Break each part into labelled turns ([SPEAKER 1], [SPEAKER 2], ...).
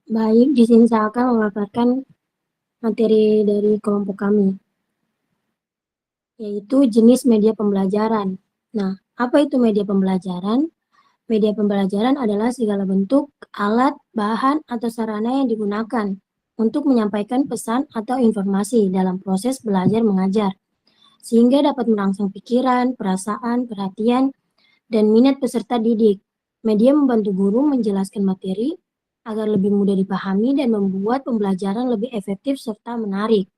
[SPEAKER 1] Baik, di sini saya akan memaparkan materi dari kelompok kami, yaitu jenis media pembelajaran. Nah, apa itu media pembelajaran? Media pembelajaran adalah segala bentuk, alat, bahan, atau sarana yang digunakan untuk menyampaikan pesan atau informasi dalam proses belajar mengajar, sehingga dapat merangsang pikiran, perasaan, perhatian, dan minat peserta didik. Media membantu guru menjelaskan materi agar lebih mudah dipahami dan membuat pembelajaran lebih efektif serta menarik.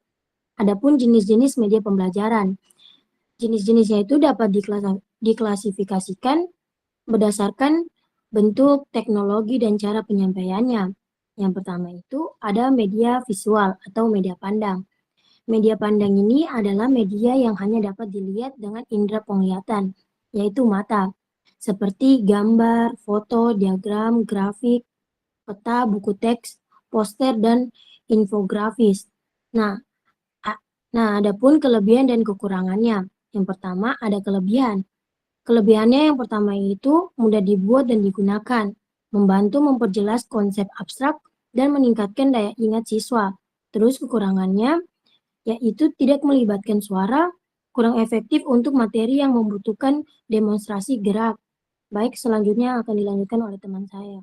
[SPEAKER 1] Adapun jenis-jenis media pembelajaran, jenis-jenisnya itu dapat diklasifikasikan berdasarkan bentuk, teknologi, dan cara penyampaiannya. Yang pertama itu ada media visual atau media pandang. Media pandang ini adalah media yang hanya dapat dilihat dengan indera penglihatan, yaitu mata, seperti gambar, foto, diagram, grafik, peta, buku teks, poster, dan infografis. Nah, adapun kelebihan dan kekurangannya. Yang pertama ada kelebihan. Kelebihannya yang pertama itu mudah dibuat dan digunakan, membantu memperjelas konsep abstrak dan meningkatkan daya ingat siswa. Terus kekurangannya yaitu tidak melibatkan suara, kurang efektif untuk materi yang membutuhkan demonstrasi gerak. Baik, selanjutnya akan dilanjutkan oleh teman saya.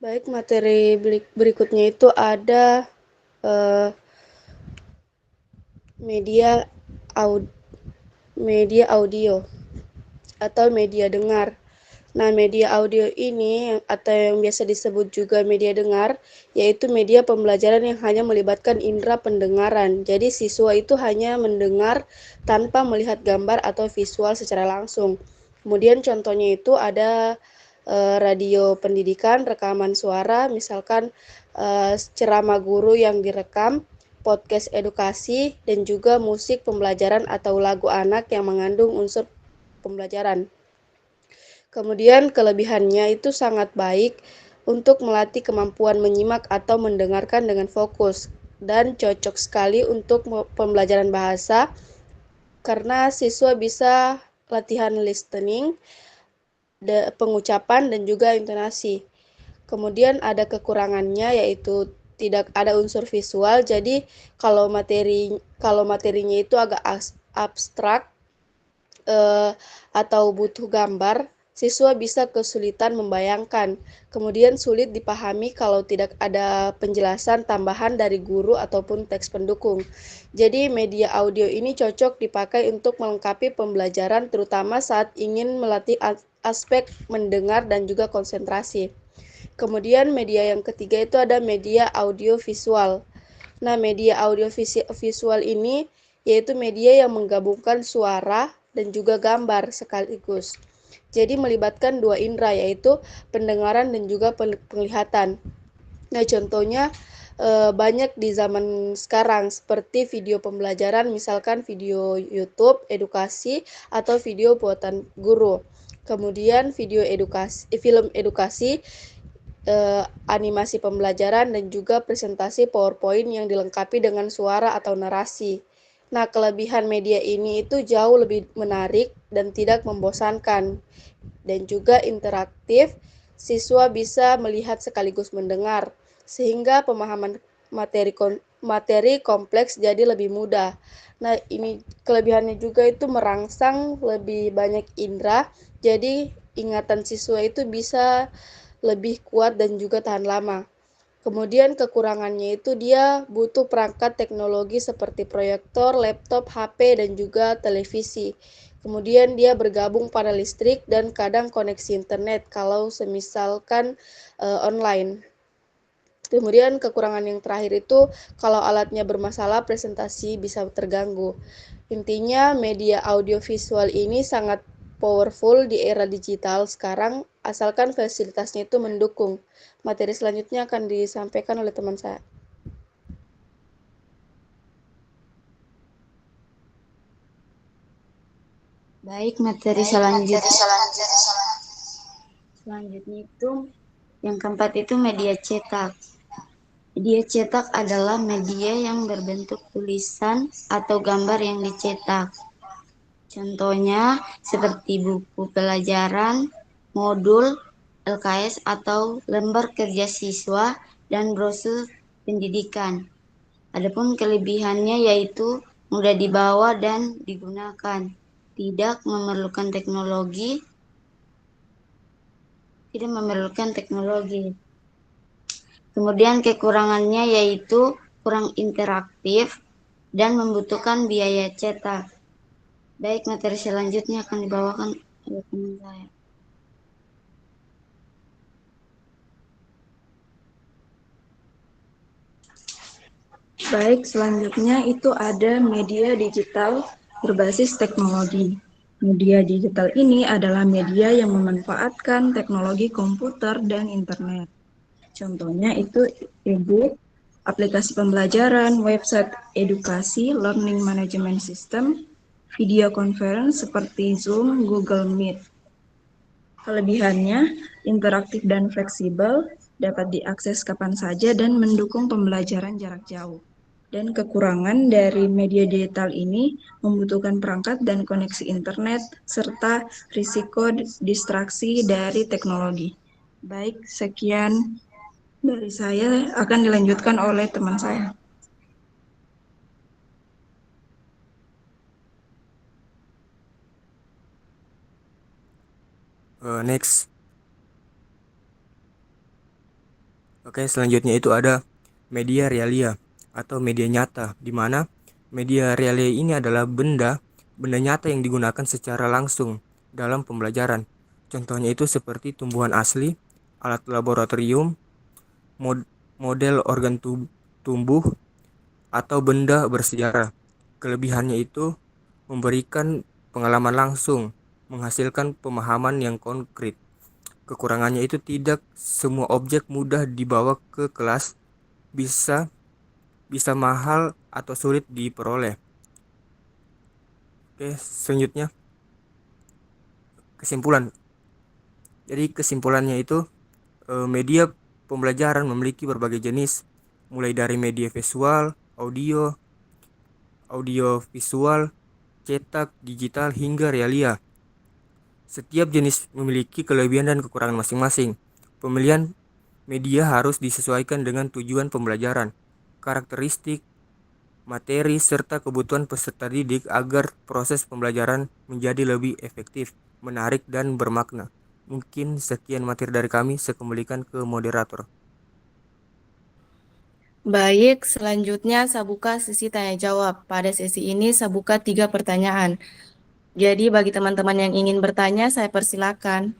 [SPEAKER 2] Baik, materi berikutnya itu ada eh, media aud media audio atau media dengar. Nah, media audio ini atau yang biasa disebut juga media dengar, yaitu media pembelajaran yang hanya melibatkan indera pendengaran. Jadi siswa itu hanya mendengar tanpa melihat gambar atau visual secara langsung. Kemudian contohnya itu ada radio pendidikan, rekaman suara, misalkan ceramah guru yang direkam, podcast edukasi, dan juga musik pembelajaran atau lagu anak yang mengandung unsur pembelajaran. Kemudian kelebihannya itu sangat baik untuk melatih kemampuan menyimak atau mendengarkan dengan fokus dan cocok sekali untuk pembelajaran bahasa karena siswa bisa latihan listening, pengucapan dan juga intonasi. Kemudian ada kekurangannya yaitu tidak ada unsur visual. Jadi kalau materinya itu agak abstrak atau butuh gambar, siswa bisa kesulitan membayangkan. Kemudian sulit dipahami kalau tidak ada penjelasan tambahan dari guru ataupun teks pendukung. Jadi media audio ini cocok dipakai untuk melengkapi pembelajaran terutama saat ingin melatih aspek mendengar dan juga konsentrasi. Kemudian media yang ketiga itu ada media audio visual. Nah, media audio visual ini yaitu media yang menggabungkan suara dan juga gambar sekaligus. Jadi melibatkan dua indera yaitu pendengaran dan juga penglihatan. Nah, contohnya banyak di zaman sekarang seperti video pembelajaran, misalkan video YouTube, edukasi, atau video buatan guru. Kemudian film edukasi, animasi pembelajaran, dan juga presentasi PowerPoint yang dilengkapi dengan suara atau narasi. Nah, kelebihan media ini itu jauh lebih menarik dan tidak membosankan dan juga interaktif. Siswa bisa melihat sekaligus mendengar sehingga pemahaman materi kompleks jadi lebih mudah. Nah, ini kelebihannya juga itu merangsang lebih banyak indera. Jadi ingatan siswa itu bisa lebih kuat dan juga tahan lama. Kemudian kekurangannya itu dia butuh perangkat teknologi seperti proyektor, laptop, HP, dan juga televisi. Kemudian dia bergabung pada listrik dan kadang koneksi internet kalau semisalkan online. Kemudian kekurangan yang terakhir itu kalau alatnya bermasalah presentasi bisa terganggu. Intinya media audiovisual ini sangat powerful di era digital sekarang asalkan fasilitasnya itu mendukung. Materi selanjutnya akan disampaikan oleh teman saya.
[SPEAKER 3] Baik, materi selanjutnya itu yang keempat itu media cetak. Media cetak adalah media yang berbentuk tulisan atau gambar yang dicetak. Contohnya seperti buku pelajaran, modul, LKS atau lembar kerja siswa, dan brosur pendidikan. Adapun kelebihannya yaitu mudah dibawa dan digunakan, tidak memerlukan teknologi. Kemudian kekurangannya yaitu kurang interaktif dan membutuhkan biaya cetak. Baik, materi selanjutnya akan dibawakan oleh teman saya.
[SPEAKER 4] Baik, selanjutnya itu ada media digital berbasis teknologi. Media digital ini adalah media yang memanfaatkan teknologi komputer dan internet. Contohnya itu e-book, aplikasi pembelajaran, website edukasi, learning management system, video conference seperti Zoom, Google Meet. Kelebihannya, interaktif dan fleksibel, dapat diakses kapan saja dan mendukung pembelajaran jarak jauh. Dan kekurangan dari media digital ini membutuhkan perangkat dan koneksi internet, serta risiko distraksi dari teknologi. Baik, sekian dari saya, akan dilanjutkan oleh teman saya.
[SPEAKER 5] Next. Oke, selanjutnya itu ada media realia atau media nyata, di mana media realia ini adalah benda nyata yang digunakan secara langsung dalam pembelajaran. Contohnya itu seperti tumbuhan asli, alat laboratorium, model organ tumbuh, atau benda bersejarah. Kelebihannya itu memberikan pengalaman langsung, menghasilkan pemahaman yang konkret. Kekurangannya itu tidak semua objek mudah dibawa ke kelas, bisa mahal atau sulit diperoleh. Oke, selanjutnya kesimpulan. Jadi kesimpulannya itu media pembelajaran memiliki berbagai jenis, mulai dari media visual, audio visual, cetak, digital hingga realia. Setiap jenis memiliki kelebihan dan kekurangan masing-masing. Pemilihan media harus disesuaikan dengan tujuan pembelajaran, karakteristik, materi, serta kebutuhan peserta didik agar proses pembelajaran menjadi lebih efektif, menarik, dan bermakna. Mungkin sekian materi dari kami, saya kembalikan ke moderator.
[SPEAKER 6] Baik, selanjutnya saya buka sesi tanya jawab. Pada sesi ini saya buka 3 pertanyaan. Jadi bagi teman-teman yang ingin bertanya, saya persilakan.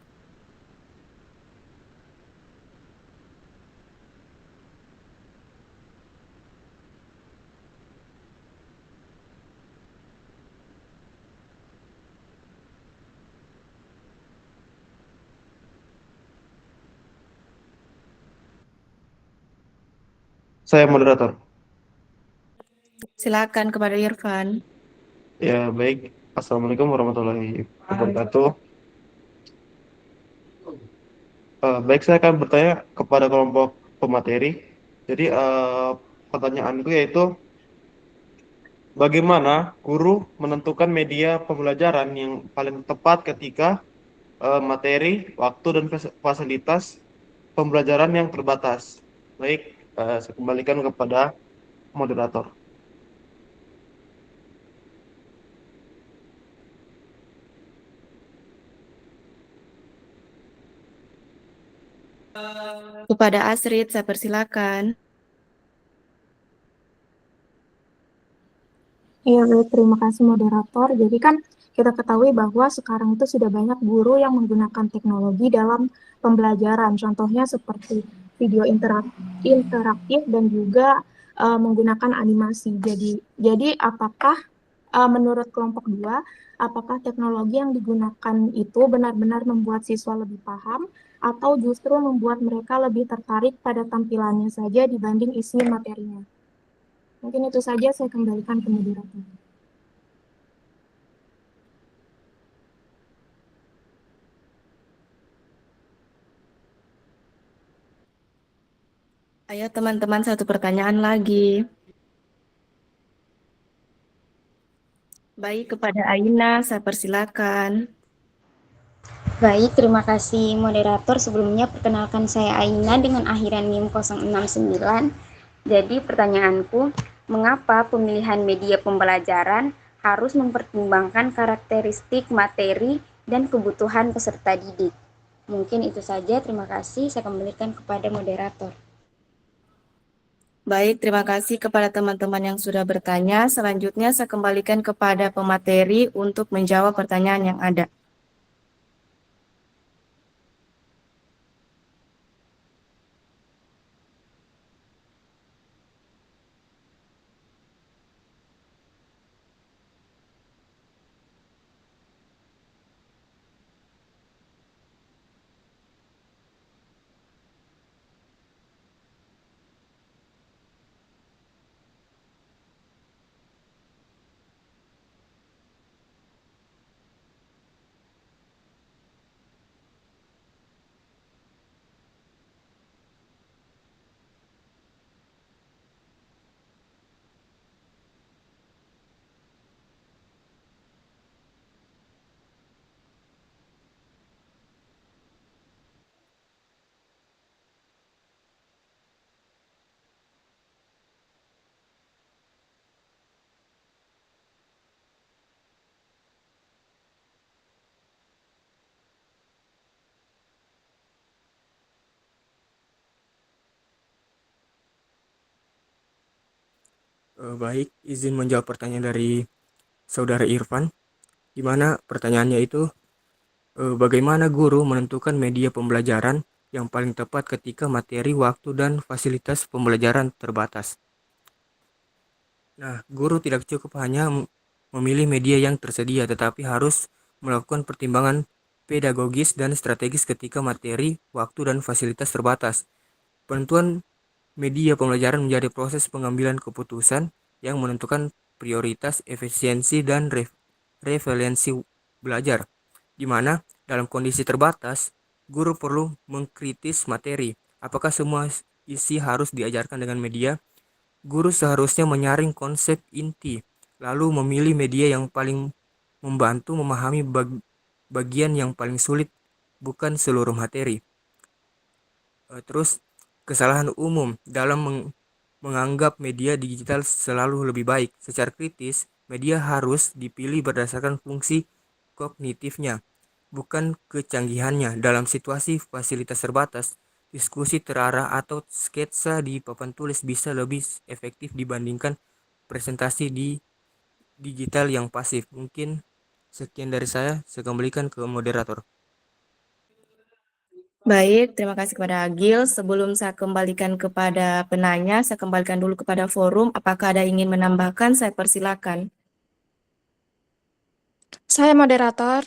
[SPEAKER 7] Saya moderator.
[SPEAKER 6] Silakan kepada Irfan.
[SPEAKER 7] Ya, baik. Assalamualaikum warahmatullahi wabarakatuh. Baik, saya akan bertanya kepada kelompok pemateri. Jadi, pertanyaanku yaitu, bagaimana guru menentukan media pembelajaran yang paling tepat ketika materi, waktu, dan fasilitas pembelajaran yang terbatas? Baik, saya kembalikan kepada moderator.
[SPEAKER 6] Kepada Asrid, saya persilakan.
[SPEAKER 1] Iya, baik. Terima kasih moderator. Jadi kan kita ketahui bahwa sekarang itu sudah banyak guru yang menggunakan teknologi dalam pembelajaran. Contohnya seperti video interaktif dan juga menggunakan animasi. Jadi apakah menurut kelompok 2, apakah teknologi yang digunakan itu benar-benar membuat siswa lebih paham atau justru membuat mereka lebih tertarik pada tampilannya saja dibanding isi materinya? Mungkin itu saja, saya kembalikan ke moderator.
[SPEAKER 6] Ayo teman-teman, satu pertanyaan lagi. Baik, kepada Aina, saya persilakan.
[SPEAKER 3] Baik, terima kasih moderator. Sebelumnya perkenalkan saya Aina dengan akhiran NIM 069. Jadi pertanyaanku, mengapa pemilihan media pembelajaran harus mempertimbangkan karakteristik materi dan kebutuhan peserta didik? Mungkin itu saja, terima kasih. Saya kembalikan kepada moderator.
[SPEAKER 6] Baik, terima kasih kepada teman-teman yang sudah bertanya. Selanjutnya saya kembalikan kepada pemateri untuk menjawab pertanyaan yang ada.
[SPEAKER 5] Baik, izin menjawab pertanyaan dari Saudara Irfan, di mana pertanyaannya itu bagaimana guru menentukan media pembelajaran yang paling tepat ketika materi, waktu, dan fasilitas pembelajaran terbatas. Nah, guru tidak cukup hanya memilih media yang tersedia, tetapi harus melakukan pertimbangan pedagogis dan strategis ketika materi, waktu, dan fasilitas terbatas. Penentuan media pembelajaran menjadi proses pengambilan keputusan yang menentukan prioritas, efisiensi, dan revalensi belajar, di mana dalam kondisi terbatas, guru perlu mengkritis materi. Apakah semua isi harus diajarkan dengan media? Guru seharusnya menyaring konsep inti, lalu memilih media yang paling membantu memahami bagian yang paling sulit, bukan seluruh materi. Terus, kesalahan umum dalam menganggap media digital selalu lebih baik. Secara kritis, media harus dipilih berdasarkan fungsi kognitifnya, bukan kecanggihannya. Dalam situasi fasilitas terbatas, diskusi terarah atau sketsa di papan tulis bisa lebih efektif dibandingkan presentasi di digital yang pasif. Mungkin sekian dari saya kembalikan ke moderator.
[SPEAKER 6] Baik, terima kasih kepada Agil. Sebelum saya kembalikan kepada penanya, saya kembalikan dulu kepada forum. Apakah ada ingin menambahkan? Saya persilakan.
[SPEAKER 8] Saya moderator.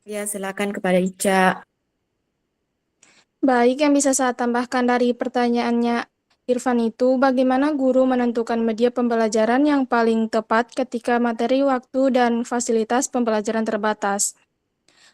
[SPEAKER 6] Ya, silakan kepada Ica.
[SPEAKER 8] Baik, yang bisa saya tambahkan dari pertanyaannya Irfan itu, bagaimana guru menentukan media pembelajaran yang paling tepat ketika materi, waktu, dan fasilitas pembelajaran terbatas?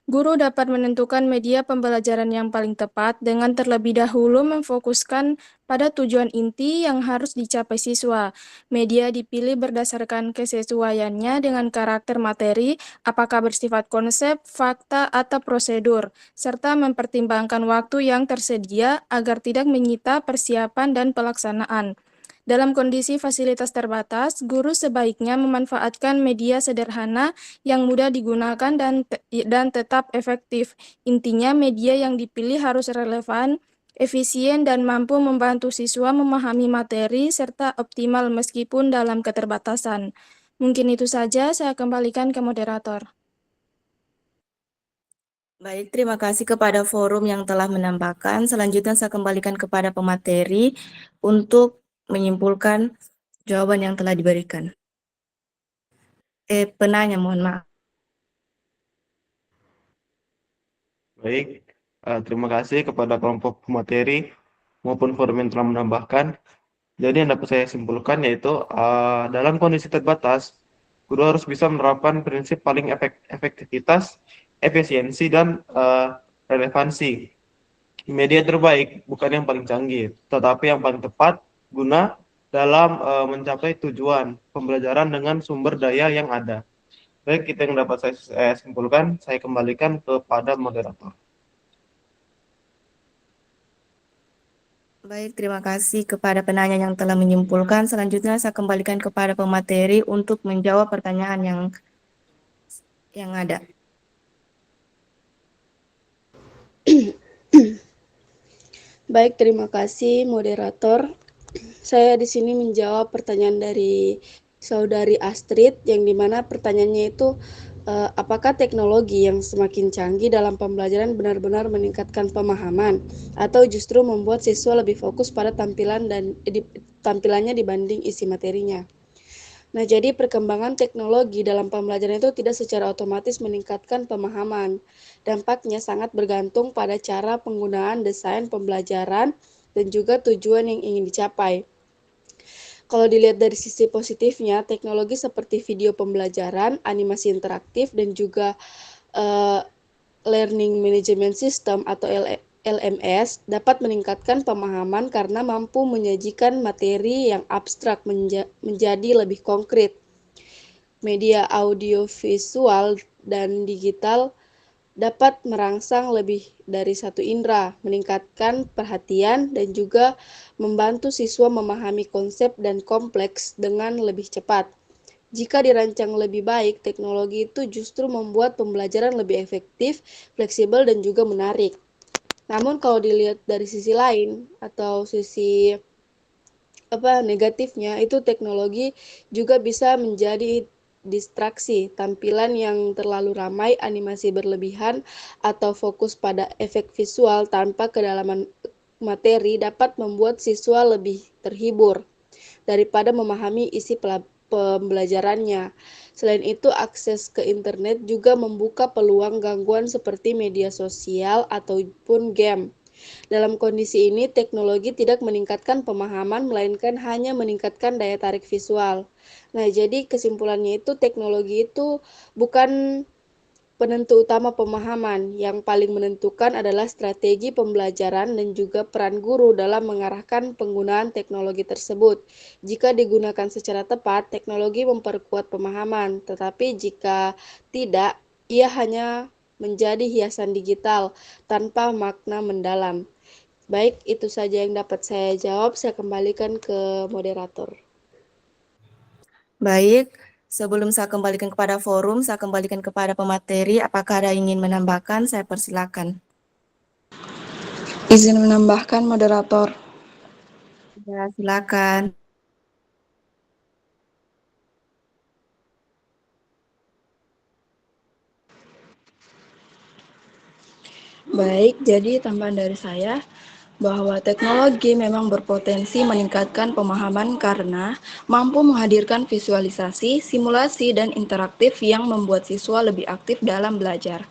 [SPEAKER 8] Guru dapat menentukan media pembelajaran yang paling tepat dengan terlebih dahulu memfokuskan pada tujuan inti yang harus dicapai siswa. Media dipilih berdasarkan kesesuaiannya dengan karakter materi, apakah bersifat konsep, fakta, atau prosedur, serta mempertimbangkan waktu yang tersedia agar tidak menyita persiapan dan pelaksanaan. Dalam kondisi fasilitas terbatas, guru sebaiknya memanfaatkan media sederhana yang mudah digunakan dan tetap efektif. Intinya, media yang dipilih harus relevan, efisien, dan mampu membantu siswa memahami materi serta optimal meskipun dalam keterbatasan. Mungkin itu saja, saya kembalikan ke moderator.
[SPEAKER 6] Baik, terima kasih kepada forum yang telah menambahkan. Selanjutnya saya kembalikan kepada pemateri untuk menyimpulkan jawaban yang telah diberikan. Penanya, mohon maaf.
[SPEAKER 7] Baik, terima kasih kepada kelompok pemateri maupun forum yang telah menambahkan. Jadi yang dapat saya simpulkan yaitu dalam kondisi terbatas, guru harus bisa menerapkan prinsip paling efektivitas, efisiensi, dan relevansi. Media terbaik bukan yang paling canggih, tetapi yang paling tepat guna dalam mencapai tujuan pembelajaran dengan sumber daya yang ada. Baik, itu yang dapat saya simpulkan. Saya kembalikan kepada moderator.
[SPEAKER 6] Baik, terima kasih kepada penanya yang telah menyimpulkan. Selanjutnya saya kembalikan kepada pemateri untuk menjawab pertanyaan yang ada.
[SPEAKER 2] Baik, terima kasih moderator. Saya di sini menjawab pertanyaan dari saudari Astrid, yang dimana pertanyaannya itu apakah teknologi yang semakin canggih dalam pembelajaran benar-benar meningkatkan pemahaman atau justru membuat siswa lebih fokus pada tampilannya dibanding isi materinya. Nah, jadi perkembangan teknologi dalam pembelajaran itu tidak secara otomatis meningkatkan pemahaman. Dampaknya sangat bergantung pada cara penggunaan desain pembelajaran dan juga tujuan yang ingin dicapai. Kalau dilihat dari sisi positifnya, teknologi seperti video pembelajaran, animasi interaktif, dan juga Learning Management System atau LMS dapat meningkatkan pemahaman karena mampu menyajikan materi yang abstrak menjadi lebih konkret. Media audiovisual dan digital dapat merangsang lebih dari satu indera, meningkatkan perhatian, dan juga membantu siswa memahami konsep dan kompleks dengan lebih cepat. Jika dirancang lebih baik, teknologi itu justru membuat pembelajaran lebih efektif, fleksibel, dan juga menarik. Namun kalau dilihat dari sisi lain atau sisi negatifnya, itu teknologi juga bisa menjadi distraksi. Tampilan yang terlalu ramai, animasi berlebihan, atau fokus pada efek visual tanpa kedalaman materi dapat membuat siswa lebih terhibur daripada memahami isi pembelajarannya. Selain itu, akses ke internet juga membuka peluang gangguan seperti media sosial ataupun game. Dalam kondisi ini, teknologi tidak meningkatkan pemahaman, melainkan hanya meningkatkan daya tarik visual. Nah, jadi kesimpulannya itu teknologi itu bukan penentu utama pemahaman. Yang paling menentukan adalah strategi pembelajaran dan juga peran guru dalam mengarahkan penggunaan teknologi tersebut. Jika digunakan secara tepat, teknologi memperkuat pemahaman, tetapi jika tidak, ia hanya menjadi hiasan digital tanpa makna mendalam. Baik, itu saja yang dapat saya jawab. Saya kembalikan ke moderator.
[SPEAKER 6] Baik, sebelum saya kembalikan kepada forum, saya kembalikan kepada pemateri. Apakah ada yang ingin menambahkan? Saya persilakan.
[SPEAKER 4] Izin menambahkan moderator.
[SPEAKER 6] Ya, silakan.
[SPEAKER 4] Baik, jadi tambahan dari saya bahwa teknologi memang berpotensi meningkatkan pemahaman karena mampu menghadirkan visualisasi, simulasi, dan interaktif yang membuat siswa lebih aktif dalam belajar.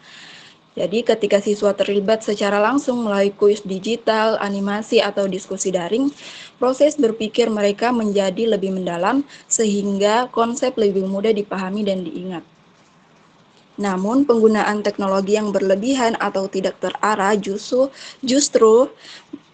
[SPEAKER 4] Jadi ketika siswa terlibat secara langsung melalui kuis digital, animasi, atau diskusi daring, proses berpikir mereka menjadi lebih mendalam sehingga konsep lebih mudah dipahami dan diingat. Namun, penggunaan teknologi yang berlebihan atau tidak terarah justru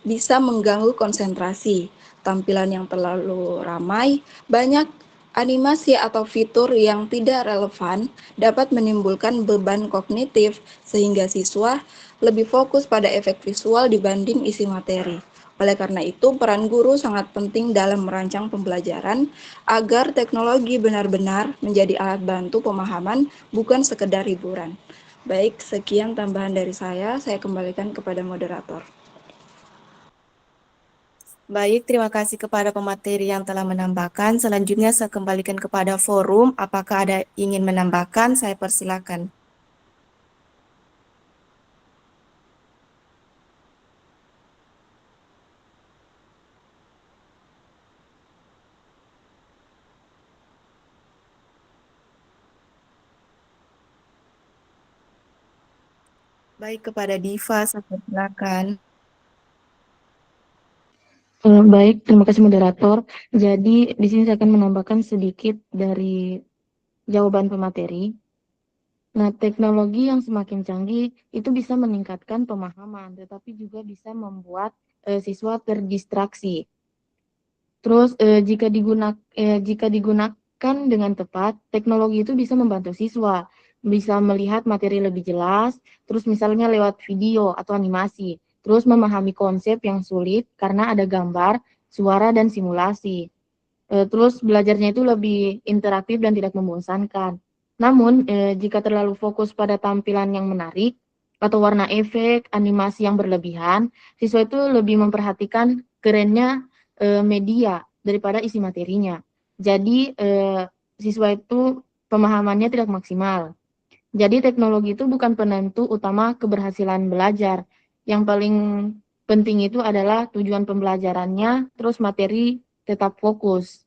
[SPEAKER 4] bisa mengganggu konsentrasi. Tampilan yang terlalu ramai, banyak animasi atau fitur yang tidak relevan dapat menimbulkan beban kognitif sehingga siswa lebih fokus pada efek visual dibanding isi materi. Oleh karena itu, peran guru sangat penting dalam merancang pembelajaran agar teknologi benar-benar menjadi alat bantu pemahaman, bukan sekedar hiburan. Baik, sekian tambahan dari saya kembalikan kepada moderator.
[SPEAKER 6] Baik, terima kasih kepada pemateri yang telah menambahkan. Selanjutnya saya kembalikan kepada forum. Apakah ada ingin menambahkan? Saya persilakan. Baik, kepada Diva, saya persilakan.
[SPEAKER 9] Baik, terima kasih moderator. Jadi di sini saya akan menambahkan sedikit dari jawaban pemateri. Nah, teknologi yang semakin canggih itu bisa meningkatkan pemahaman, tetapi juga bisa membuat siswa terdistraksi. Terus jika digunakan digunakan dengan tepat, teknologi itu bisa membantu siswa, bisa melihat materi lebih jelas, terus misalnya lewat video atau animasi, terus memahami konsep yang sulit karena ada gambar, suara, dan simulasi. Terus belajarnya itu lebih interaktif dan tidak membosankan. Namun, jika terlalu fokus pada tampilan yang menarik atau warna efek, animasi yang berlebihan, siswa itu lebih memperhatikan kerennya media daripada isi materinya. Jadi, siswa itu pemahamannya tidak maksimal. Jadi, teknologi itu bukan penentu utama keberhasilan belajar. Yang paling penting itu adalah tujuan pembelajarannya, terus materi tetap fokus.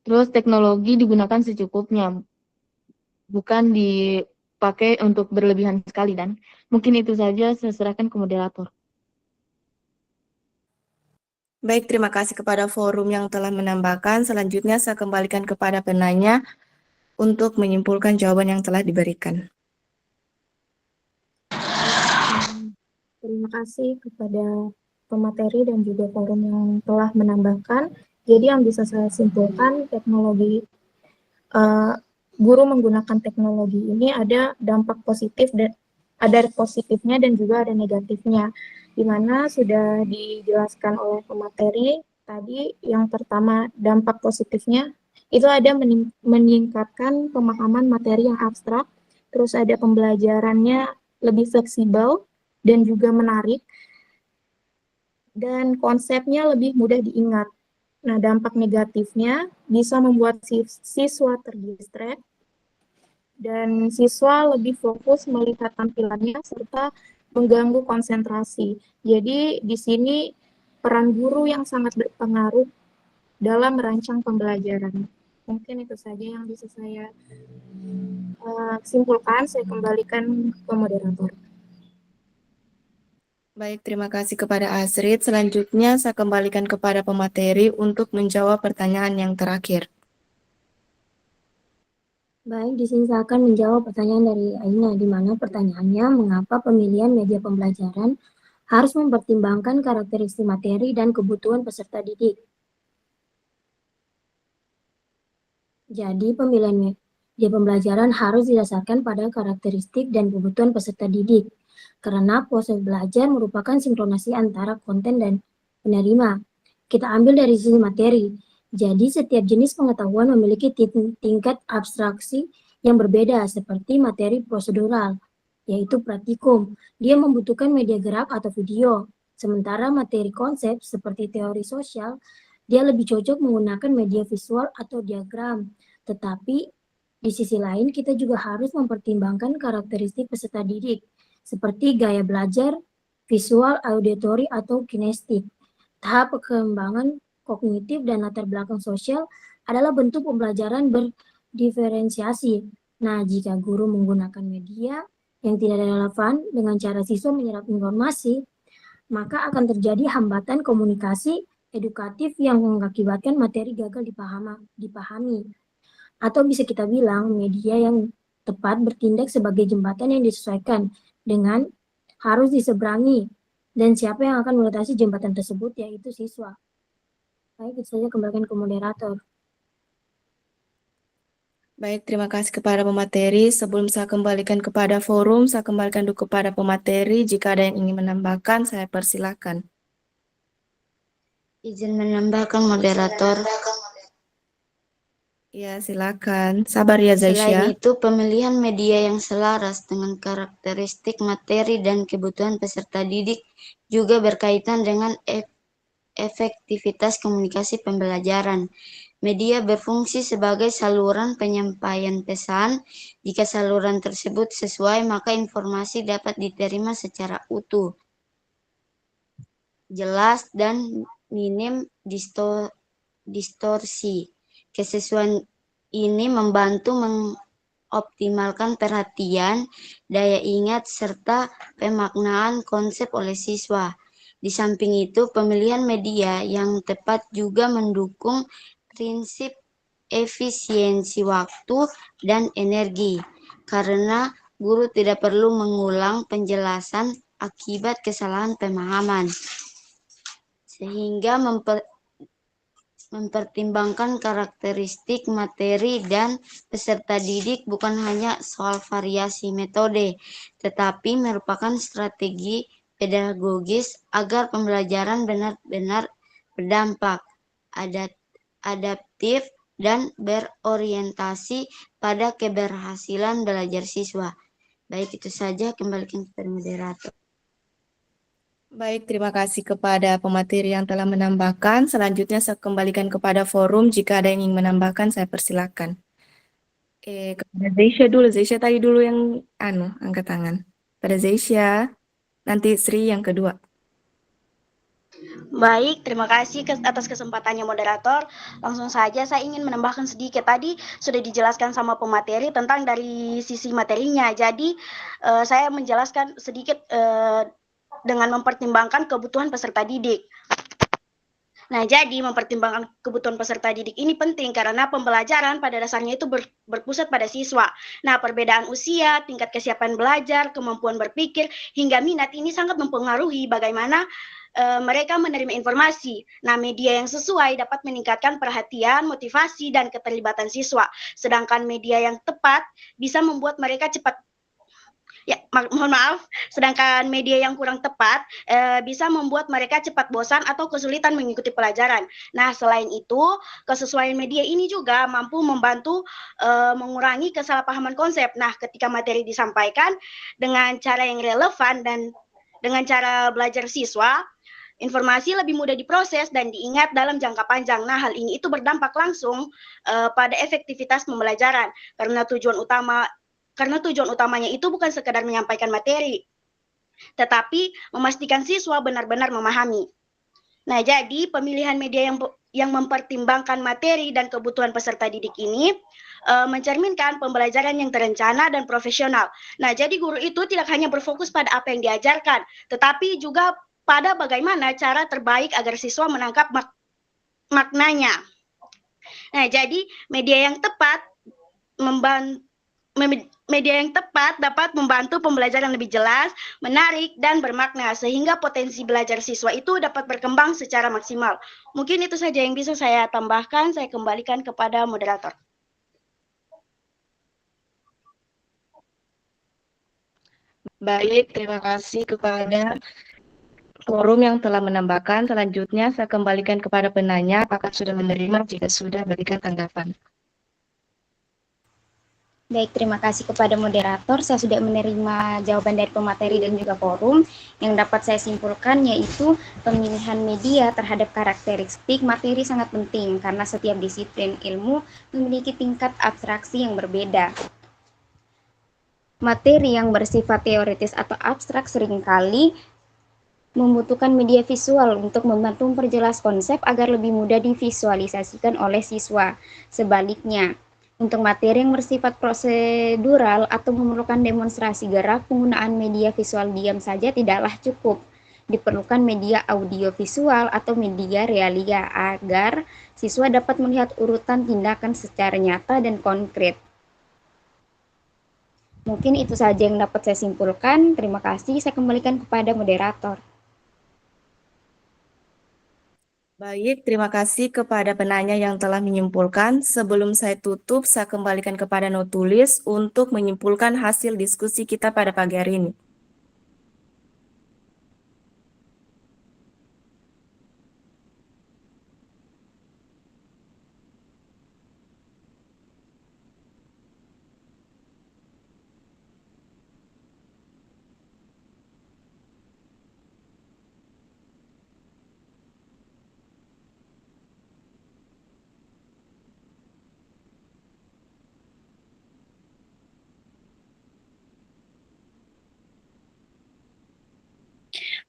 [SPEAKER 9] Terus teknologi digunakan secukupnya, bukan dipakai untuk berlebihan sekali. Dan mungkin itu saja, saya serahkan ke moderator.
[SPEAKER 6] Baik, terima kasih kepada forum yang telah menambahkan. Selanjutnya saya kembalikan kepada penanya untuk menyimpulkan jawaban yang telah diberikan.
[SPEAKER 8] Terima kasih kepada pemateri dan juga forum yang telah menambahkan. Jadi yang bisa saya simpulkan, guru menggunakan teknologi ini ada dampak positif dan ada positifnya dan juga ada negatifnya. Di mana sudah dijelaskan oleh pemateri tadi, yang pertama dampak positifnya itu ada meningkatkan pemahaman materi yang abstrak, terus ada pembelajarannya lebih fleksibel dan juga menarik, dan konsepnya lebih mudah diingat. Nah, dampak negatifnya bisa membuat siswa terdistract dan siswa lebih fokus melihat tampilannya serta mengganggu konsentrasi. Jadi di sini peran guru yang sangat berpengaruh dalam merancang pembelajaran. Mungkin itu saja yang bisa saya simpulkan. Saya kembalikan ke moderator.
[SPEAKER 6] Baik, terima kasih kepada Asrid. Selanjutnya saya kembalikan kepada pemateri untuk menjawab pertanyaan yang terakhir.
[SPEAKER 1] Baik, di sini saya akan menjawab pertanyaan dari Aina, di mana pertanyaannya, mengapa pemilihan media pembelajaran harus mempertimbangkan karakteristik materi dan kebutuhan peserta didik. Jadi, pemilihan media pembelajaran harus didasarkan pada karakteristik dan kebutuhan peserta didik, karena proses belajar merupakan sinkronasi antara konten dan penerima. Kita ambil dari sisi materi. Jadi, setiap jenis pengetahuan memiliki tingkat abstraksi yang berbeda, seperti materi prosedural, yaitu praktikum. Dia membutuhkan media gerak atau video. Sementara materi konsep, seperti teori sosial, dia lebih cocok menggunakan media visual atau diagram. Tetapi, di sisi lain, kita juga harus mempertimbangkan karakteristik peserta didik, seperti gaya belajar, visual, auditori, atau kinestik. Tahap perkembangan kognitif dan latar belakang sosial adalah bentuk pembelajaran berdiferensiasi. Nah, jika guru menggunakan media yang tidak relevan dengan cara siswa menyerap informasi, maka akan terjadi hambatan komunikasi edukatif yang mengakibatkan materi gagal dipahami. Atau bisa kita bilang media yang tepat bertindak sebagai jembatan yang disesuaikan dengan harus diseberangi, dan siapa yang akan melintasi jembatan tersebut, yaitu siswa. Baik, itu saja, kembalikan ke moderator.
[SPEAKER 6] Baik, terima kasih kepada pemateri. Sebelum saya kembalikan kepada forum, saya kembalikan dulu kepada pemateri. Jika ada yang ingin menambahkan, saya persilakan.
[SPEAKER 3] Izin menambahkan moderator.
[SPEAKER 6] Ya, silakan. Sabar ya,
[SPEAKER 3] Selain
[SPEAKER 6] Zaisya.
[SPEAKER 3] itu, pemilihan media yang selaras dengan karakteristik materi dan kebutuhan peserta didik juga berkaitan dengan efektivitas komunikasi pembelajaran. Media berfungsi sebagai saluran penyampaian pesan. Jika saluran tersebut sesuai, maka informasi dapat diterima secara utuh, jelas, dan minim distorsi. Kesesuaian ini membantu mengoptimalkan perhatian, daya ingat, serta pemaknaan konsep oleh siswa. Di samping itu, pemilihan media yang tepat juga mendukung prinsip efisiensi waktu dan energi, karena guru tidak perlu mengulang penjelasan akibat kesalahan pemahaman, sehingga mempertimbangkan karakteristik materi dan peserta didik bukan hanya soal variasi metode, tetapi merupakan strategi pedagogis agar pembelajaran benar-benar berdampak, adaptif, dan berorientasi pada keberhasilan belajar siswa. Baik, itu saja, kembalikan kepada moderator.
[SPEAKER 6] Baik, terima kasih kepada pemateri yang telah menambahkan. Selanjutnya saya kembalikan kepada forum. Jika ada yang ingin menambahkan, saya persilakan. Kepada Zeisha dulu. Zeisha tadi dulu yang angkat tangan. Pada Zeisha, nanti Sri yang kedua.
[SPEAKER 10] Baik, terima kasih atas kesempatannya moderator. Langsung saja saya ingin menambahkan sedikit. Tadi sudah dijelaskan sama pemateri tentang dari sisi materinya. Jadi saya menjelaskan sedikit dengan mempertimbangkan kebutuhan peserta didik. Nah, jadi mempertimbangkan kebutuhan peserta didik ini penting karena pembelajaran pada dasarnya itu berpusat pada siswa. Nah, perbedaan usia, tingkat kesiapan belajar, kemampuan berpikir, hingga minat ini sangat mempengaruhi bagaimana mereka menerima informasi. Nah, media yang sesuai dapat meningkatkan perhatian, motivasi, dan keterlibatan siswa. Sedangkan media yang tepat bisa membuat mereka cepat mohon maaf, sedangkan media yang kurang tepat bisa membuat mereka cepat bosan atau kesulitan mengikuti pelajaran. Nah, selain itu, kesesuaian media ini juga mampu membantu mengurangi kesalahpahaman konsep. Nah, ketika materi disampaikan dengan cara yang relevan dan dengan cara belajar siswa, informasi lebih mudah diproses dan diingat dalam jangka panjang. Nah, hal ini itu berdampak langsung pada efektivitas pembelajaran karena tujuan utamanya itu bukan sekedar menyampaikan materi, tetapi memastikan siswa benar-benar memahami. Nah, jadi pemilihan media yang mempertimbangkan materi dan kebutuhan peserta didik ini mencerminkan pembelajaran yang terencana dan profesional. Nah, jadi guru itu tidak hanya berfokus pada apa yang diajarkan, tetapi juga pada bagaimana cara terbaik agar siswa menangkap maknanya. Nah, jadi media yang tepat dapat membantu pembelajaran lebih jelas, menarik, dan bermakna, sehingga potensi belajar siswa itu dapat berkembang secara maksimal. Mungkin itu saja yang bisa saya tambahkan, saya kembalikan kepada moderator.
[SPEAKER 6] Baik, terima kasih kepada forum yang telah menambahkan. Selanjutnya saya kembalikan kepada penanya, apakah sudah menerima? Jika sudah, berikan tanggapan.
[SPEAKER 3] Baik, terima kasih kepada moderator. Saya sudah menerima jawaban dari pemateri dan juga forum. Yang dapat saya simpulkan yaitu pemilihan media terhadap karakteristik materi sangat penting karena setiap disiplin ilmu memiliki tingkat abstraksi yang berbeda. Materi yang bersifat teoritis atau abstrak seringkali membutuhkan media visual untuk membantu memperjelas konsep agar lebih mudah divisualisasikan oleh siswa. Sebaliknya, untuk materi yang bersifat prosedural atau memerlukan demonstrasi gerak, penggunaan media visual diam saja tidaklah cukup. Diperlukan media audiovisual atau media realia agar siswa dapat melihat urutan tindakan secara nyata dan konkret. Mungkin itu saja yang dapat saya simpulkan. Terima kasih. Saya kembalikan kepada moderator.
[SPEAKER 6] Baik, terima kasih kepada penanya yang telah menyimpulkan. Sebelum saya tutup, saya kembalikan kepada not tulis untuk menyimpulkan hasil diskusi kita pada pagi hari ini.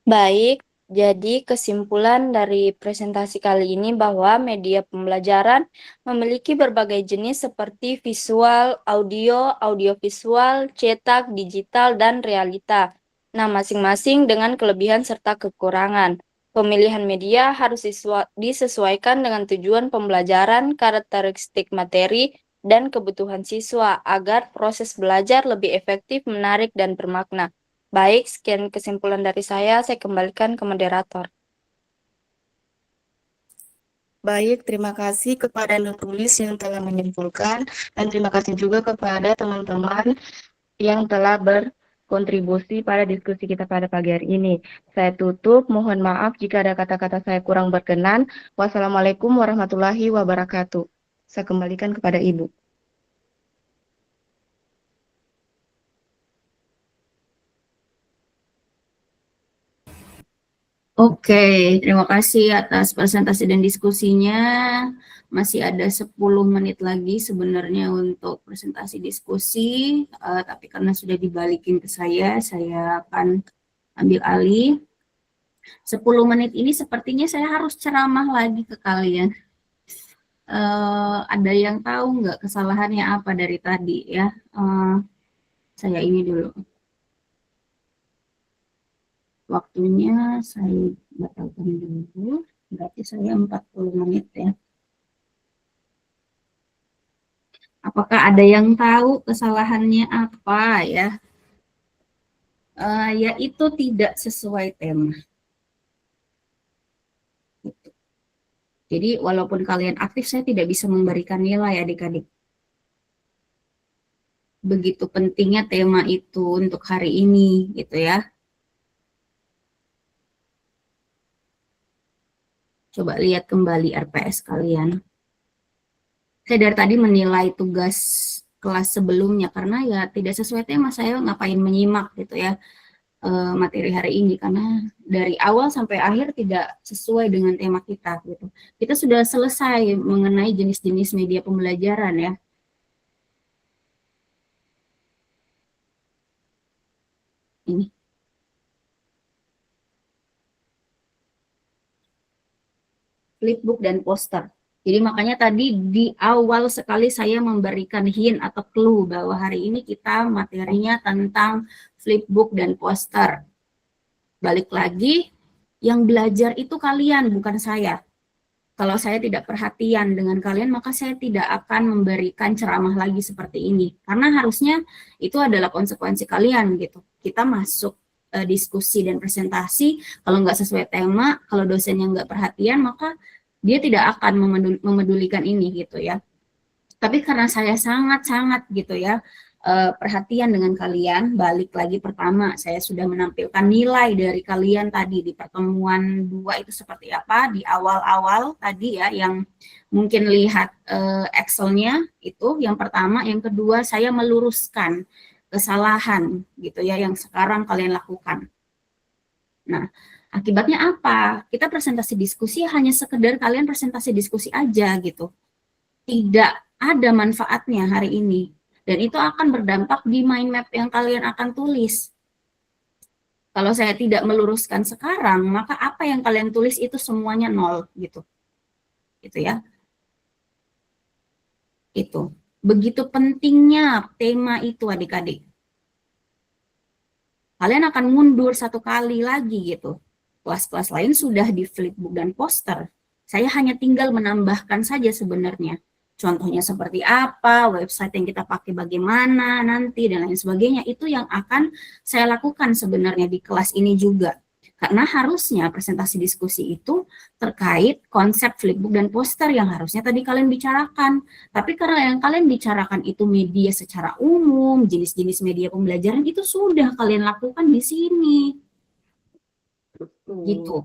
[SPEAKER 6] Baik, jadi kesimpulan dari presentasi kali ini bahwa media pembelajaran memiliki berbagai jenis seperti visual, audio, audiovisual, cetak, digital, dan realita. Nah, masing-masing dengan kelebihan serta kekurangan. Pemilihan media harus disesuaikan dengan tujuan pembelajaran, karakteristik materi, dan kebutuhan siswa agar proses belajar lebih efektif, menarik, dan bermakna. Baik, sekian kesimpulan dari saya kembalikan ke moderator.
[SPEAKER 11] Baik, terima kasih kepada penulis yang telah menyimpulkan, dan terima kasih juga kepada teman-teman yang telah berkontribusi pada diskusi kita pada pagi hari ini. Saya tutup, mohon maaf jika ada kata-kata saya kurang berkenan. Wassalamualaikum warahmatullahi wabarakatuh. Saya kembalikan kepada Ibu.
[SPEAKER 12] Oke, terima kasih atas presentasi dan diskusinya. Masih ada 10 menit lagi sebenarnya untuk presentasi diskusi, tapi karena sudah dibalikin ke saya akan ambil alih. 10 menit ini sepertinya saya harus ceramah lagi ke kalian. Ada yang tahu nggak kesalahannya apa dari tadi ya? Saya ini dulu. Waktunya saya batalkan dulu, berarti saya 40 menit ya. Apakah ada yang tahu kesalahannya apa ya? Yaitu tidak sesuai tema. Gitu. Jadi walaupun kalian aktif, saya tidak bisa memberikan nilai adik-adik. Begitu pentingnya tema itu untuk hari ini, gitu ya. Coba lihat kembali RPS kalian. Saya dari tadi menilai tugas kelas sebelumnya karena ya tidak sesuai tema, saya ngapain menyimak gitu ya materi hari ini, karena dari awal sampai akhir tidak sesuai dengan tema kita gitu. Kita sudah selesai mengenai jenis-jenis media pembelajaran ya. Ini. Flipbook dan poster. Jadi makanya tadi di awal sekali saya memberikan hint atau clue bahwa hari ini kita materinya tentang flipbook dan poster. Balik lagi, yang belajar itu kalian, bukan saya. Kalau saya tidak perhatian dengan kalian, maka saya tidak akan memberikan ceramah lagi seperti ini. Karena harusnya itu adalah konsekuensi kalian gitu. Kita masuk diskusi dan presentasi, kalau nggak sesuai tema, kalau dosennya nggak perhatian, maka dia tidak akan memedulikan ini gitu ya. Tapi karena saya sangat-sangat gitu ya perhatian dengan kalian, balik lagi pertama saya sudah menampilkan nilai dari kalian tadi di pertemuan 2 itu seperti apa di awal-awal tadi ya, yang mungkin lihat Excel-nya itu yang pertama, yang kedua saya meluruskan kesalahan gitu ya yang sekarang kalian lakukan. Nah, akibatnya apa? Kita presentasi diskusi hanya sekedar kalian presentasi diskusi aja gitu. Tidak ada manfaatnya hari ini. Dan itu akan berdampak di mind map yang kalian akan tulis. Kalau saya tidak meluruskan sekarang, maka apa yang kalian tulis itu semuanya 0 gitu. Gitu ya. Itu. Begitu pentingnya tema itu adik-adik. Kalian akan mundur 1 kali lagi gitu. Kelas-kelas lain sudah di flipbook dan poster. Saya hanya tinggal menambahkan saja sebenarnya. Contohnya seperti apa, website yang kita pakai bagaimana nanti, dan lain sebagainya. Itu yang akan saya lakukan sebenarnya di kelas ini juga. Karena harusnya presentasi diskusi itu terkait konsep flipbook dan poster yang harusnya tadi kalian bicarakan. Tapi karena yang kalian bicarakan itu media secara umum, jenis-jenis media pembelajaran, itu sudah kalian lakukan di sini. Gitu.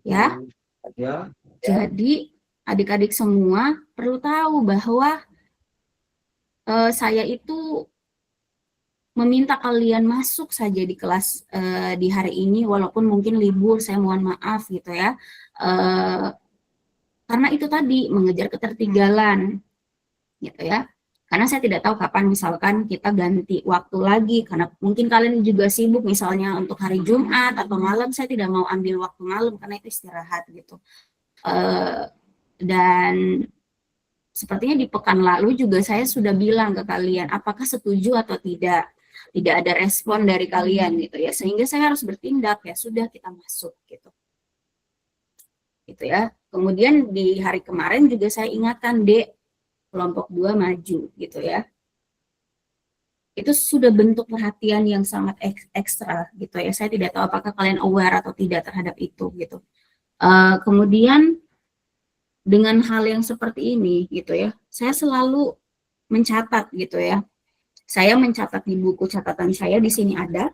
[SPEAKER 12] Ya. Jadi adik-adik semua perlu tahu bahwa saya itu meminta kalian masuk saja di kelas di hari ini, walaupun mungkin libur, saya mohon maaf gitu ya. Karena itu tadi, mengejar ketertinggalan gitu ya. Karena saya tidak tahu kapan misalkan kita ganti waktu lagi, karena mungkin kalian juga sibuk misalnya untuk hari Jumat atau malam, saya tidak mau ambil waktu malam karena itu istirahat gitu. Dan sepertinya di pekan lalu juga saya sudah bilang ke kalian, apakah setuju atau tidak. Tidak ada respon dari kalian gitu ya, sehingga saya harus bertindak, ya sudah kita masuk gitu. Gitu ya. Kemudian di hari kemarin juga saya ingatkan, Dek, kelompok 2 maju gitu ya. Itu sudah bentuk perhatian yang sangat ekstra gitu ya. Saya tidak tahu apakah kalian aware atau tidak terhadap itu gitu. Kemudian dengan hal yang seperti ini gitu ya, saya selalu mencatat gitu ya. Saya mencatat di buku catatan saya, di sini ada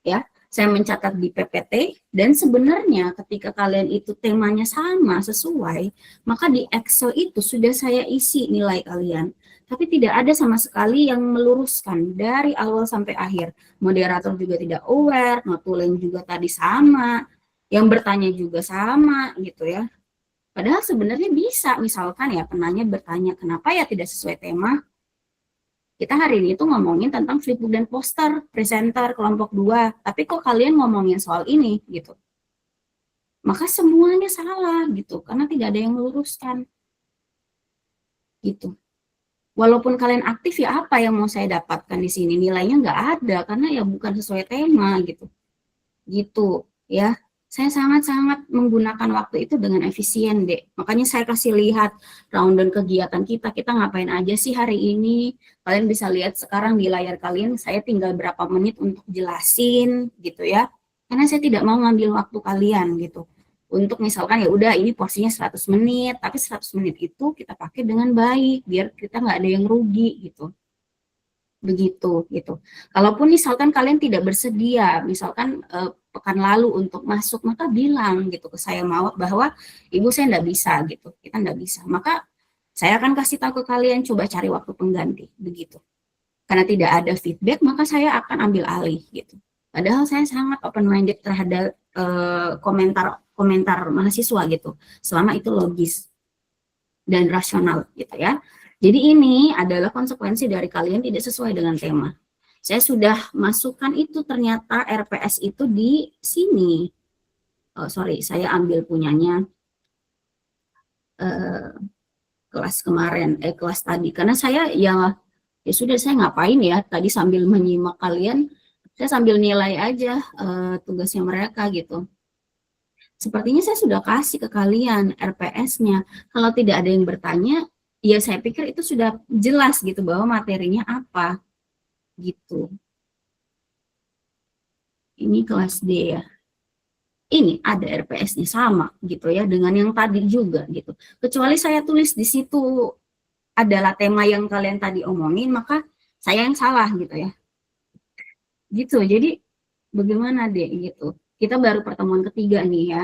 [SPEAKER 12] ya. Saya mencatat di PPT, dan sebenarnya ketika kalian itu temanya sama, sesuai, maka di Excel itu sudah saya isi nilai kalian. Tapi tidak ada sama sekali yang meluruskan dari awal sampai akhir. Moderator juga tidak aware, notulen juga tadi sama, yang bertanya juga sama gitu ya. Padahal sebenarnya bisa, misalkan ya penanya bertanya, kenapa ya tidak sesuai tema? Kita hari ini tuh ngomongin tentang flipbook dan poster, presenter, kelompok 2. Tapi kok kalian ngomongin soal ini gitu? Maka semuanya salah gitu, karena tidak ada yang meluruskan. Gitu. Walaupun kalian aktif ya apa yang mau saya dapatkan di sini? Nilainya nggak ada, karena ya bukan sesuai tema gitu. Gitu ya. Saya sangat-sangat menggunakan waktu itu dengan efisien, Dek. Makanya saya kasih lihat rundown kegiatan kita ngapain aja sih hari ini. Kalian bisa lihat sekarang di layar kalian, saya tinggal berapa menit untuk jelasin gitu ya. Karena saya tidak mau ngambil waktu kalian gitu. Untuk misalkan ya udah ini porsinya 100 menit, tapi 100 menit itu kita pakai dengan baik, biar kita nggak ada yang rugi gitu. Begitu gitu. Kalaupun misalkan kalian tidak bersedia, misalkan pekan lalu untuk masuk, maka bilang gitu ke saya bahwa ibu saya enggak bisa gitu, kita enggak bisa. Maka saya akan kasih tahu ke kalian, coba cari waktu pengganti begitu. Karena tidak ada feedback, maka saya akan ambil alih gitu. Padahal saya sangat open minded terhadap komentar mahasiswa gitu, selama itu logis dan rasional gitu ya. Jadi ini adalah konsekuensi dari kalian tidak sesuai dengan tema. Saya sudah masukkan itu, ternyata RPS itu di sini. Oh, sorry, saya ambil punyanya kelas kemarin, kelas tadi. Karena saya ya sudah, saya ngapain ya, tadi sambil menyimak kalian, saya sambil nilai aja tugasnya mereka gitu. Sepertinya saya sudah kasih ke kalian RPS-nya. Kalau tidak ada yang bertanya, ya saya pikir itu sudah jelas gitu bahwa materinya apa gitu. Ini kelas D ya. Ini ada RPS-nya sama gitu ya dengan yang tadi juga gitu. Kecuali saya tulis di situ adalah tema yang kalian tadi omongin, maka saya yang salah gitu ya. Gitu. Jadi bagaimana deh gitu. Kita baru pertemuan ketiga nih ya.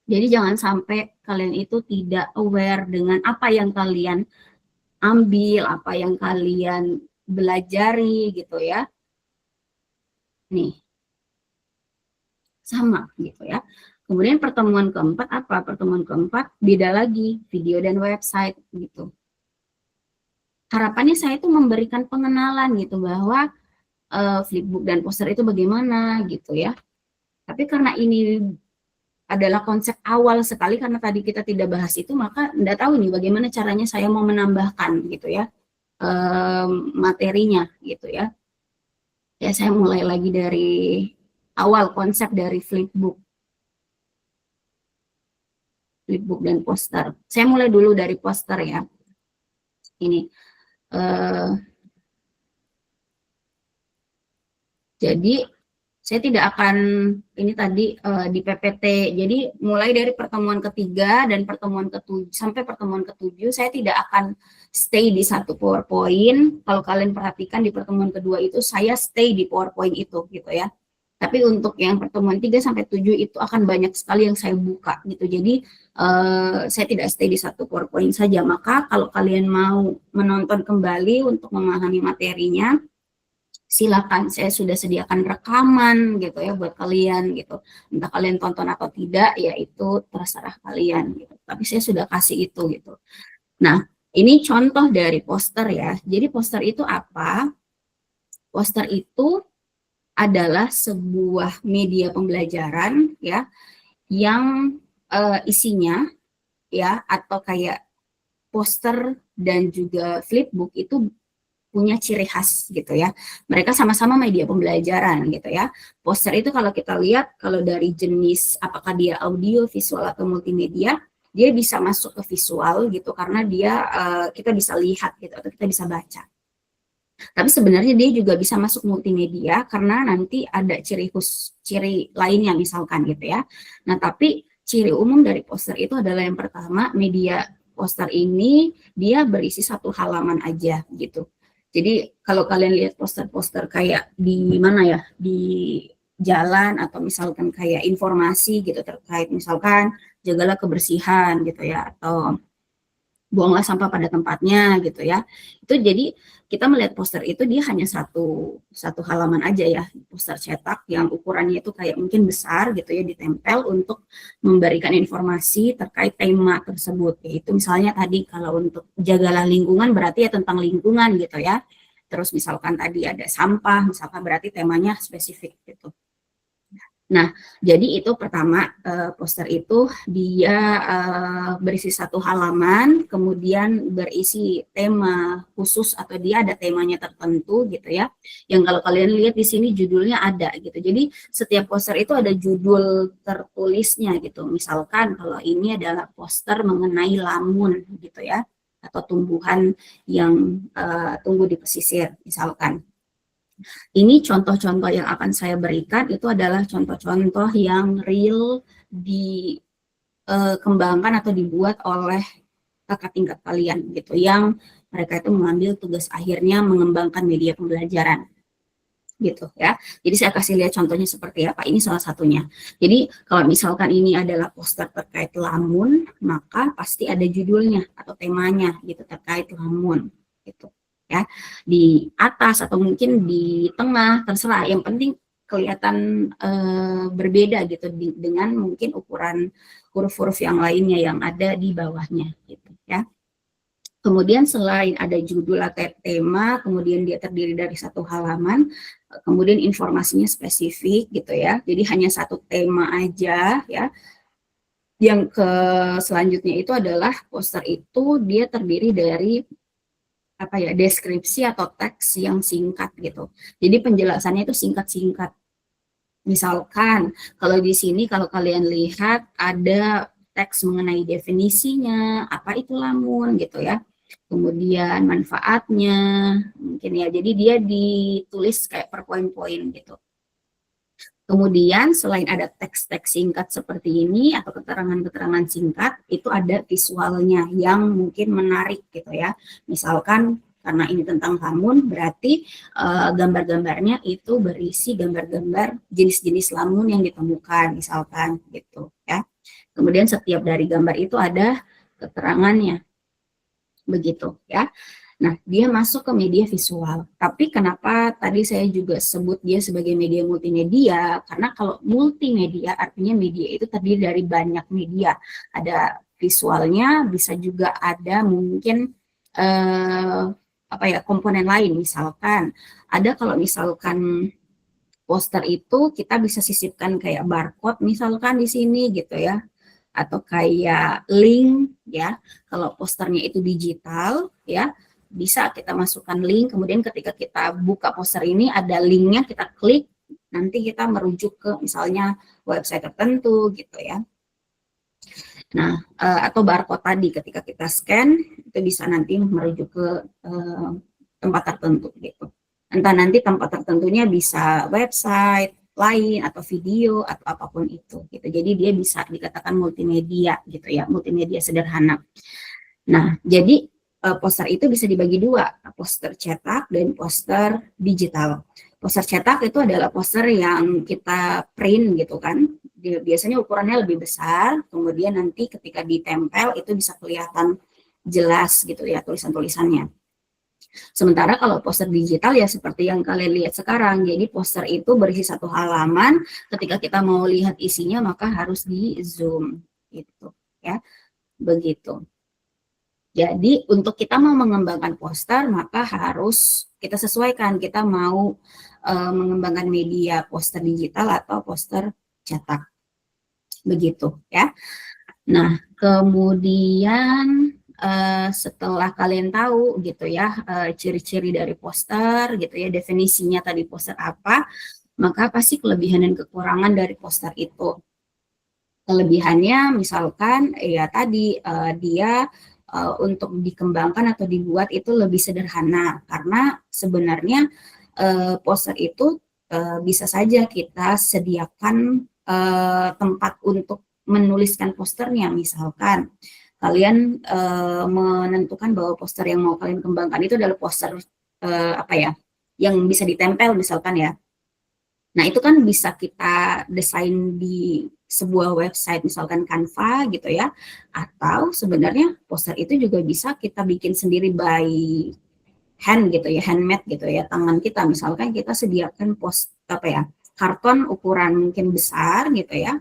[SPEAKER 12] Jadi jangan sampai kalian itu tidak aware dengan apa yang kalian ambil, apa yang kalian belajari gitu ya. Nih. Sama gitu ya. Kemudian pertemuan keempat apa? Pertemuan keempat beda lagi, video dan website gitu. Harapannya saya itu memberikan pengenalan gitu bahwa flipbook dan poster itu bagaimana gitu ya. Tapi karena ini adalah konsep awal sekali, karena tadi kita tidak bahas itu, maka enggak tahu nih bagaimana caranya saya mau menambahkan gitu ya materinya gitu ya. Ya saya mulai lagi dari awal konsep dari flipbook dan poster. Saya mulai dulu dari poster ya. Ini jadi saya tidak akan ini tadi di PPT. Jadi mulai dari pertemuan ketiga dan pertemuan ketujuh sampai pertemuan ketujuh saya tidak akan stay di satu PowerPoint. Kalau kalian perhatikan di pertemuan kedua itu saya stay di PowerPoint itu gitu ya. Tapi untuk yang pertemuan 3 sampai 7 itu akan banyak sekali yang saya buka gitu. Jadi saya tidak stay di satu PowerPoint saja. Maka kalau kalian mau menonton kembali untuk memahami materinya, silakan, saya sudah sediakan rekaman gitu ya buat kalian gitu. Entah kalian tonton atau tidak, ya itu terserah kalian gitu. Tapi saya sudah kasih itu gitu. Nah, ini contoh dari poster ya. Jadi poster itu apa? Poster itu adalah sebuah media pembelajaran ya yang isinya ya atau kayak poster dan juga flipbook itu punya ciri khas gitu ya. Mereka sama-sama media pembelajaran gitu ya. Poster itu kalau kita lihat, kalau dari jenis apakah dia audio, visual atau multimedia, dia bisa masuk ke visual gitu karena dia kita bisa lihat gitu atau kita bisa baca. Tapi sebenarnya dia juga bisa masuk multimedia karena nanti ada ciri lainnya misalkan gitu ya. Nah, tapi ciri umum dari poster itu adalah yang pertama, media poster ini dia berisi satu halaman aja gitu. Jadi kalau kalian lihat poster-poster kayak di mana ya, di jalan atau misalkan kayak informasi gitu terkait misalkan jagalah kebersihan gitu ya, atau buanglah sampah pada tempatnya gitu ya. Itu jadi kita melihat poster itu dia hanya satu halaman aja ya, poster cetak yang ukurannya itu kayak mungkin besar gitu ya, ditempel untuk memberikan informasi terkait tema tersebut. Yaitu misalnya tadi kalau untuk jagalah lingkungan berarti ya tentang lingkungan gitu ya. Terus misalkan tadi ada sampah, misalkan berarti temanya spesifik gitu. Nah, jadi itu pertama, poster itu dia berisi satu halaman, kemudian berisi tema khusus atau dia ada temanya tertentu gitu ya. Yang kalau kalian lihat di sini judulnya ada gitu. Jadi setiap poster itu ada judul tertulisnya gitu. Misalkan kalau ini adalah poster mengenai lamun gitu ya, atau tumbuhan yang tumbuh di pesisir misalkan. Ini contoh-contoh yang akan saya berikan itu adalah contoh-contoh yang real dikembangkan atau dibuat oleh kakak tingkat kalian gitu, yang mereka itu mengambil tugas akhirnya mengembangkan media pembelajaran gitu ya. Jadi saya kasih lihat contohnya seperti apa. Ini salah satunya. Jadi kalau misalkan ini adalah poster terkait lamun, maka pasti ada judulnya atau temanya gitu terkait lamun gitu ya, di atas atau mungkin di tengah, terserah, yang penting kelihatan berbeda gitu dengan mungkin ukuran huruf-huruf yang lainnya yang ada di bawahnya gitu ya. Kemudian selain ada judul atau tema, kemudian dia terdiri dari satu halaman, kemudian informasinya spesifik gitu ya, jadi hanya satu tema aja ya. Yang selanjutnya itu adalah poster itu dia terdiri dari apa ya, deskripsi atau teks yang singkat gitu. Jadi penjelasannya itu singkat-singkat. Misalkan kalau di sini kalau kalian lihat ada teks mengenai definisinya, apa itu lamun gitu ya. Kemudian manfaatnya mungkin ya. Jadi dia ditulis kayak per poin-poin gitu. Kemudian selain ada teks-teks singkat seperti ini atau keterangan-keterangan singkat, itu ada visualnya yang mungkin menarik gitu ya. Misalkan karena ini tentang lamun, berarti gambar-gambarnya itu berisi gambar-gambar jenis-jenis lamun yang ditemukan misalkan gitu ya. Kemudian setiap dari gambar itu ada keterangannya. Begitu ya. Nah, dia masuk ke media visual. Tapi kenapa tadi saya juga sebut dia sebagai media multimedia? Karena kalau multimedia artinya media itu terdiri dari banyak media. Ada visualnya, bisa juga ada mungkin apa ya, komponen lain. Misalkan ada kalau misalkan poster itu kita bisa sisipkan kayak barcode misalkan di sini gitu ya. Atau kayak link ya. Kalau posternya itu digital ya, bisa kita masukkan link, kemudian ketika kita buka poster ini ada linknya, kita klik, nanti kita merujuk ke misalnya website tertentu gitu ya. Nah, atau barcode tadi ketika kita scan, itu bisa nanti merujuk ke tempat tertentu gitu. Entah nanti tempat tertentunya bisa website lain atau video atau apapun itu gitu. Jadi dia bisa dikatakan multimedia gitu ya, multimedia sederhana. Nah, jadi poster itu bisa dibagi dua, poster cetak dan poster digital. Poster cetak itu adalah poster yang kita print gitu kan, biasanya ukurannya lebih besar, kemudian nanti ketika ditempel itu bisa kelihatan jelas gitu ya tulisan-tulisannya. Sementara kalau poster digital ya seperti yang kalian lihat sekarang, jadi poster itu berisi satu halaman, ketika kita mau lihat isinya maka harus di zoom gitu ya, begitu. Jadi untuk kita mau mengembangkan poster maka harus kita sesuaikan, kita mau mengembangkan media poster digital atau poster cetak. Begitu ya. Nah, kemudian setelah kalian tahu gitu ya ciri-ciri dari poster gitu ya, definisinya tadi poster apa, maka pasti kelebihan dan kekurangan dari poster itu. Kelebihannya misalkan ya tadi dia untuk dikembangkan atau dibuat itu lebih sederhana, karena sebenarnya poster itu bisa saja kita sediakan tempat untuk menuliskan posternya. Misalkan kalian menentukan bahwa poster yang mau kalian kembangkan itu adalah poster yang bisa ditempel misalkan ya. Nah, itu kan bisa kita desain di sebuah website, misalkan Canva gitu ya. Atau sebenarnya poster itu juga bisa kita bikin sendiri by hand gitu ya, handmade gitu ya, tangan kita. Misalkan kita sediakan karton ukuran mungkin besar gitu ya.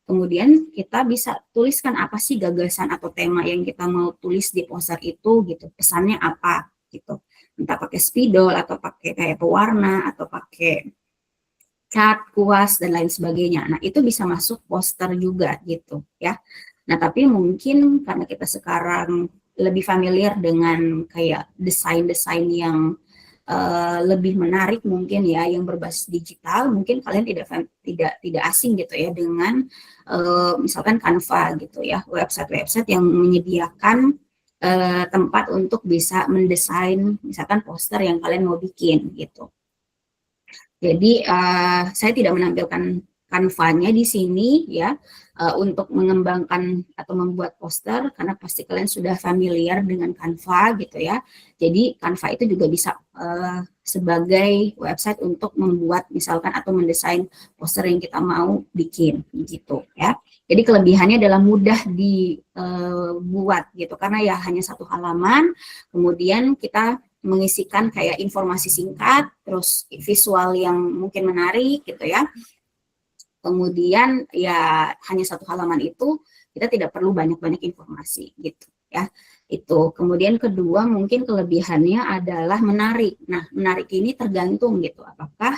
[SPEAKER 12] Kemudian kita bisa tuliskan apa sih gagasan atau tema yang kita mau tulis di poster itu gitu. Pesannya apa gitu. Entah pakai spidol atau pakai kayak pewarna atau pakai cat, kuas, dan lain sebagainya. Nah, itu bisa masuk poster juga gitu ya. Nah, tapi mungkin karena kita sekarang lebih familiar dengan kayak desain-desain yang lebih menarik mungkin ya, yang berbasis digital, mungkin kalian tidak asing gitu ya dengan misalkan Canva gitu ya, website-website yang menyediakan tempat untuk bisa mendesain misalkan poster yang kalian mau bikin gitu. Jadi saya tidak menampilkan Canva-nya di sini ya untuk mengembangkan atau membuat poster, karena pasti kalian sudah familiar dengan Canva gitu ya. Jadi Canva itu juga bisa sebagai website untuk membuat misalkan atau mendesain poster yang kita mau bikin gitu ya. Jadi kelebihannya adalah mudah dibuat gitu, karena ya hanya satu halaman, kemudian kita mengisikan kayak informasi singkat, terus visual yang mungkin menarik gitu ya. Kemudian ya hanya satu halaman itu, kita tidak perlu banyak-banyak informasi gitu ya. Itu. Kemudian kedua mungkin kelebihannya adalah menarik. Nah, menarik ini tergantung gitu, apakah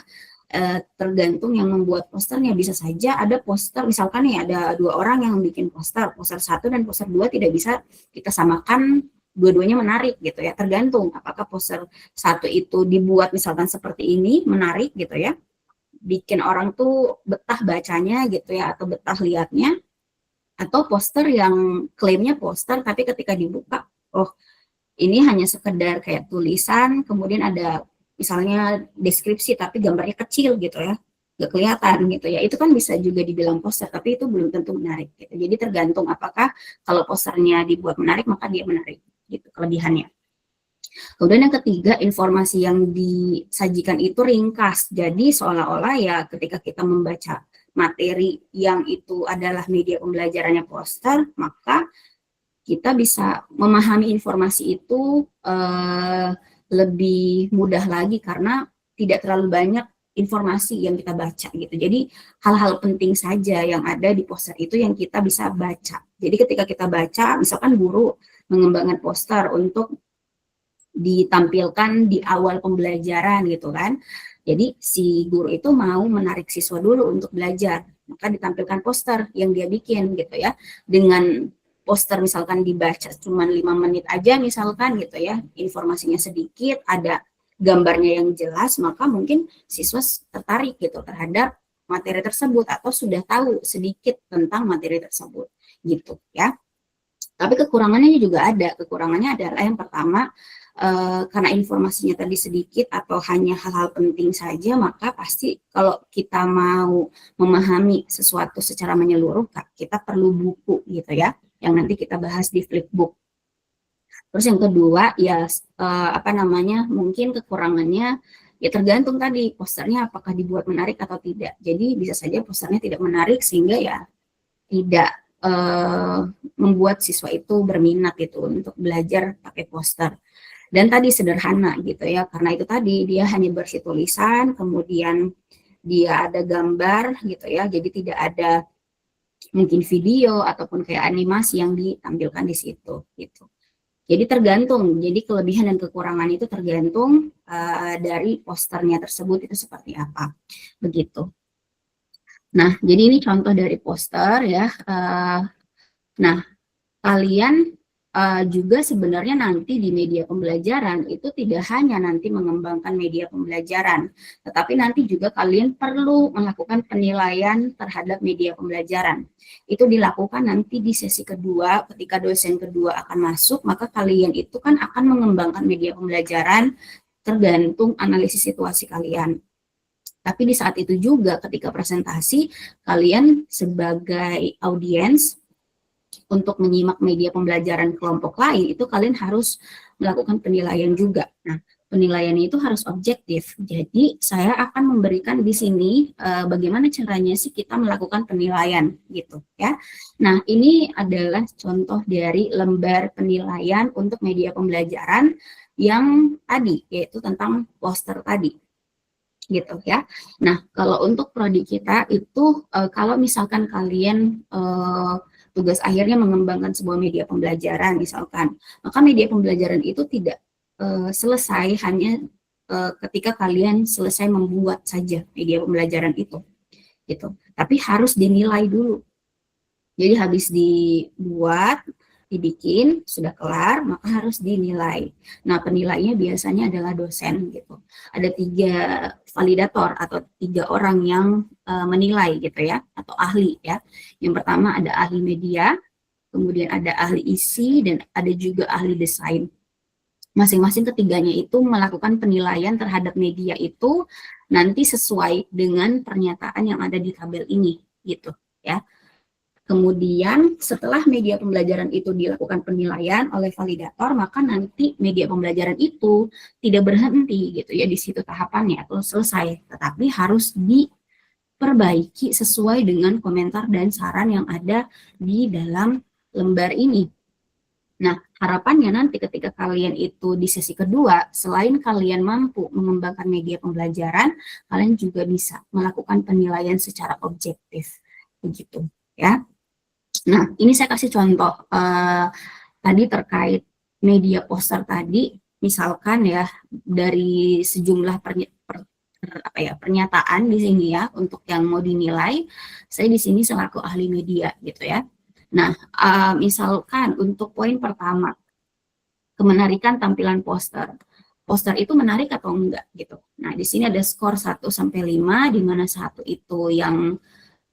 [SPEAKER 12] tergantung yang membuat posternya. Bisa saja ada poster, misalkan nih ada 2 orang yang bikin poster 1 dan poster 2 tidak bisa kita samakan dua-duanya menarik gitu ya, tergantung apakah poster 1 itu dibuat misalkan seperti ini, menarik gitu ya, bikin orang tuh betah bacanya gitu ya, atau betah lihatnya, atau poster yang klaimnya poster tapi ketika dibuka, oh ini hanya sekedar kayak tulisan, kemudian ada misalnya deskripsi tapi gambarnya kecil gitu ya, nggak kelihatan gitu ya, itu kan bisa juga dibilang poster, tapi itu belum tentu menarik gitu. Jadi tergantung apakah kalau posternya dibuat menarik maka dia menarik gitu kelebihannya. Kemudian yang ketiga, informasi yang disajikan itu ringkas. Jadi seolah-olah ya ketika kita membaca materi yang itu adalah media pembelajarannya poster, maka kita bisa memahami informasi itu lebih mudah lagi karena tidak terlalu banyak informasi yang kita baca gitu. Jadi hal-hal penting saja yang ada di poster itu yang kita bisa baca. Jadi ketika kita baca, misalkan guru mengembangkan poster untuk ditampilkan di awal pembelajaran gitu kan. Jadi si guru itu mau menarik siswa dulu untuk belajar, maka ditampilkan poster yang dia bikin gitu ya. Dengan poster misalkan dibaca cuma 5 menit aja misalkan gitu ya, informasinya sedikit, ada gambarnya yang jelas, maka mungkin siswa tertarik gitu terhadap materi tersebut atau sudah tahu sedikit tentang materi tersebut gitu ya. Tapi kekurangannya juga ada. Kekurangannya adalah yang pertama, karena informasinya tadi sedikit atau hanya hal-hal penting saja, maka pasti kalau kita mau memahami sesuatu secara menyeluruh, kita perlu buku gitu ya, yang nanti kita bahas di flipbook. Terus yang kedua ya mungkin kekurangannya ya tergantung tadi posternya apakah dibuat menarik atau tidak. Jadi bisa saja posternya tidak menarik sehingga ya tidak membuat siswa itu berminat gitu untuk belajar pakai poster. Dan tadi sederhana gitu ya, karena itu tadi dia hanya bersih tulisan, kemudian dia ada gambar gitu ya, jadi tidak ada mungkin video ataupun kayak animasi yang ditampilkan di situ gitu. Jadi tergantung, jadi kelebihan dan kekurangan itu tergantung dari posternya tersebut itu seperti apa, begitu. Nah, jadi ini contoh dari poster ya. Nah, kalian juga sebenarnya nanti di media pembelajaran itu tidak hanya nanti mengembangkan media pembelajaran, tetapi nanti juga kalian perlu melakukan penilaian terhadap media pembelajaran. Itu dilakukan nanti di sesi kedua, ketika dosen kedua akan masuk, maka kalian itu kan akan mengembangkan media pembelajaran tergantung analisis situasi kalian. Tapi di saat itu juga ketika presentasi, kalian sebagai audiens untuk menyimak media pembelajaran kelompok lain, itu kalian harus melakukan penilaian juga. Nah, penilaiannya itu harus objektif. Jadi, saya akan memberikan di sini bagaimana caranya sih kita melakukan penilaian gitu ya. Nah, ini adalah contoh dari lembar penilaian untuk media pembelajaran yang tadi, yaitu tentang poster tadi gitu ya. Nah, kalau untuk prodi kita itu kalau misalkan kalian tugas akhirnya mengembangkan sebuah media pembelajaran misalkan, maka media pembelajaran itu tidak selesai hanya ketika kalian selesai membuat saja media pembelajaran itu gitu. Tapi harus dinilai dulu. Jadi habis dibuat, dibikin, sudah kelar, maka harus dinilai. Nah, penilainya biasanya adalah dosen gitu. Ada 3 validator atau 3 orang yang menilai gitu ya, atau ahli ya. Yang pertama ada ahli media, kemudian ada ahli isi, dan ada juga ahli desain. Masing-masing ketiganya itu melakukan penilaian terhadap media itu nanti sesuai dengan pernyataan yang ada di tabel ini gitu ya. Kemudian setelah media pembelajaran itu dilakukan penilaian oleh validator, maka nanti media pembelajaran itu tidak berhenti gitu ya di situ tahapannya atau selesai, tetapi harus diperbaiki sesuai dengan komentar dan saran yang ada di dalam lembar ini. Nah, harapannya nanti ketika kalian itu di sesi kedua, selain kalian mampu mengembangkan media pembelajaran, kalian juga bisa melakukan penilaian secara objektif begitu ya. Nah, ini saya kasih contoh tadi terkait media poster tadi, misalkan ya dari sejumlah pernyataan di sini ya untuk yang mau dinilai, saya di sini selaku ahli media gitu ya. Nah, misalkan untuk poin pertama, kemenarikan tampilan poster. Poster itu menarik atau enggak gitu. Nah, di sini ada skor 1 sampai 5 di mana 1 itu yang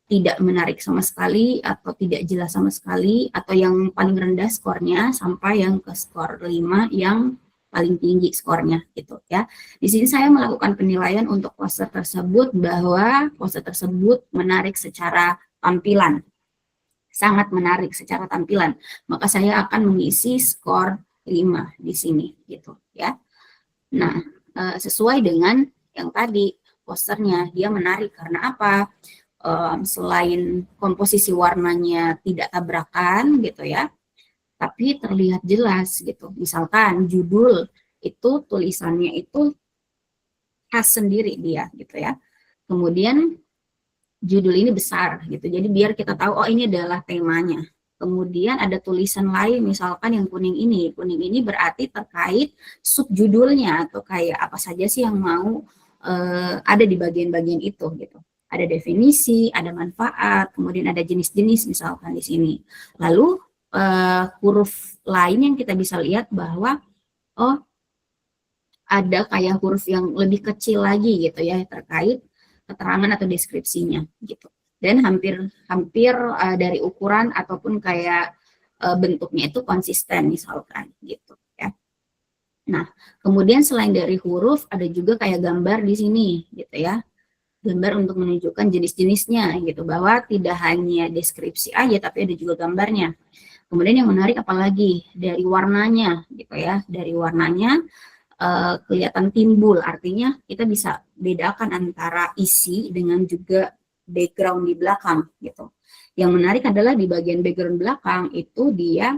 [SPEAKER 12] tidak menarik sama sekali atau tidak jelas sama sekali, atau yang paling rendah skornya sampai yang ke skor 5 yang paling tinggi skornya gitu ya. Di sini saya melakukan penilaian untuk poster tersebut bahwa poster tersebut menarik secara tampilan. Sangat menarik secara tampilan. Maka saya akan mengisi skor 5 di sini gitu ya. Nah, sesuai dengan yang tadi posternya dia menarik karena apa? Selain komposisi warnanya tidak tabrakan gitu ya, tapi terlihat jelas gitu. Misalkan judul itu tulisannya itu khas sendiri dia gitu ya. Kemudian judul ini besar gitu, jadi biar kita tahu oh ini adalah temanya. Kemudian ada tulisan lain misalkan yang kuning ini berarti terkait subjudulnya atau kayak apa saja sih yang mau ada di bagian-bagian itu gitu. Ada definisi, ada manfaat, kemudian ada jenis-jenis misalkan di sini. Lalu huruf lain yang kita bisa lihat bahwa oh ada kayak huruf yang lebih kecil lagi gitu ya terkait keterangan atau deskripsinya gitu. Dan hampir dari ukuran ataupun kayak bentuknya itu konsisten misalkan gitu ya. Nah, kemudian selain dari huruf ada juga kayak gambar di sini gitu ya. Gambar untuk menunjukkan jenis-jenisnya gitu, bahwa tidak hanya deskripsi aja tapi ada juga gambarnya. Kemudian yang menarik apalagi dari warnanya gitu ya, dari warnanya kelihatan timbul, artinya kita bisa bedakan antara isi dengan juga background di belakang gitu. Yang menarik adalah di bagian background belakang itu dia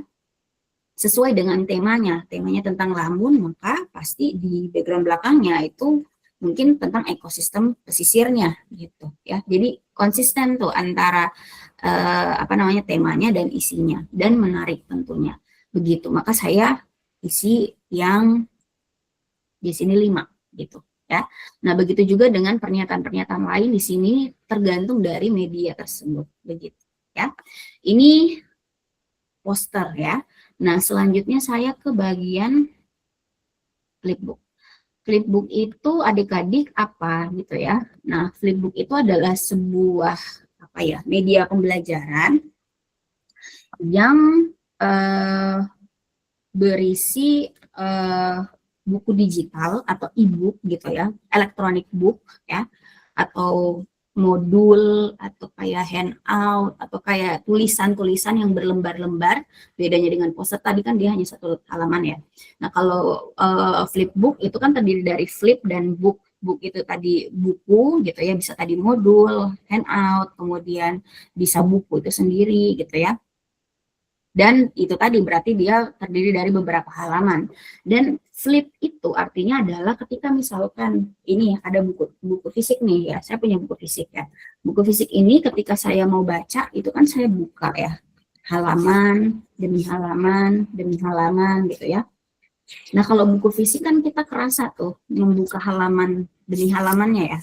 [SPEAKER 12] sesuai dengan temanya tentang lamun, maka pasti di background belakangnya itu mungkin tentang ekosistem pesisirnya gitu ya. Jadi konsisten tuh antara temanya dan isinya, dan menarik tentunya. Begitu. Maka saya isi yang di sini 5 gitu ya. Nah, begitu juga dengan pernyataan-pernyataan lain di sini tergantung dari media tersebut begitu ya. Ini poster ya. Nah, selanjutnya saya ke bagian flipbook. Flipbook itu adik-adik apa gitu ya. Nah, flipbook itu adalah sebuah media pembelajaran yang berisi buku digital atau e-book gitu ya, electronic book ya. atau modul atau kayak handout atau kayak tulisan-tulisan yang berlembar-lembar. Bedanya dengan poster tadi kan dia hanya satu halaman ya. Nah kalau flipbook itu kan terdiri dari flip dan book. Book itu tadi buku gitu ya, bisa tadi modul, handout, kemudian bisa buku itu sendiri gitu ya. Dan itu tadi berarti dia terdiri dari beberapa halaman. Dan flip itu artinya adalah ketika misalkan ini ada buku fisik nih ya, saya punya buku fisik ya. Buku fisik ini ketika saya mau baca itu kan saya buka ya, halaman demi halaman demi halaman gitu ya. Nah kalau buku fisik kan kita kerasa tuh membuka halaman demi halamannya ya,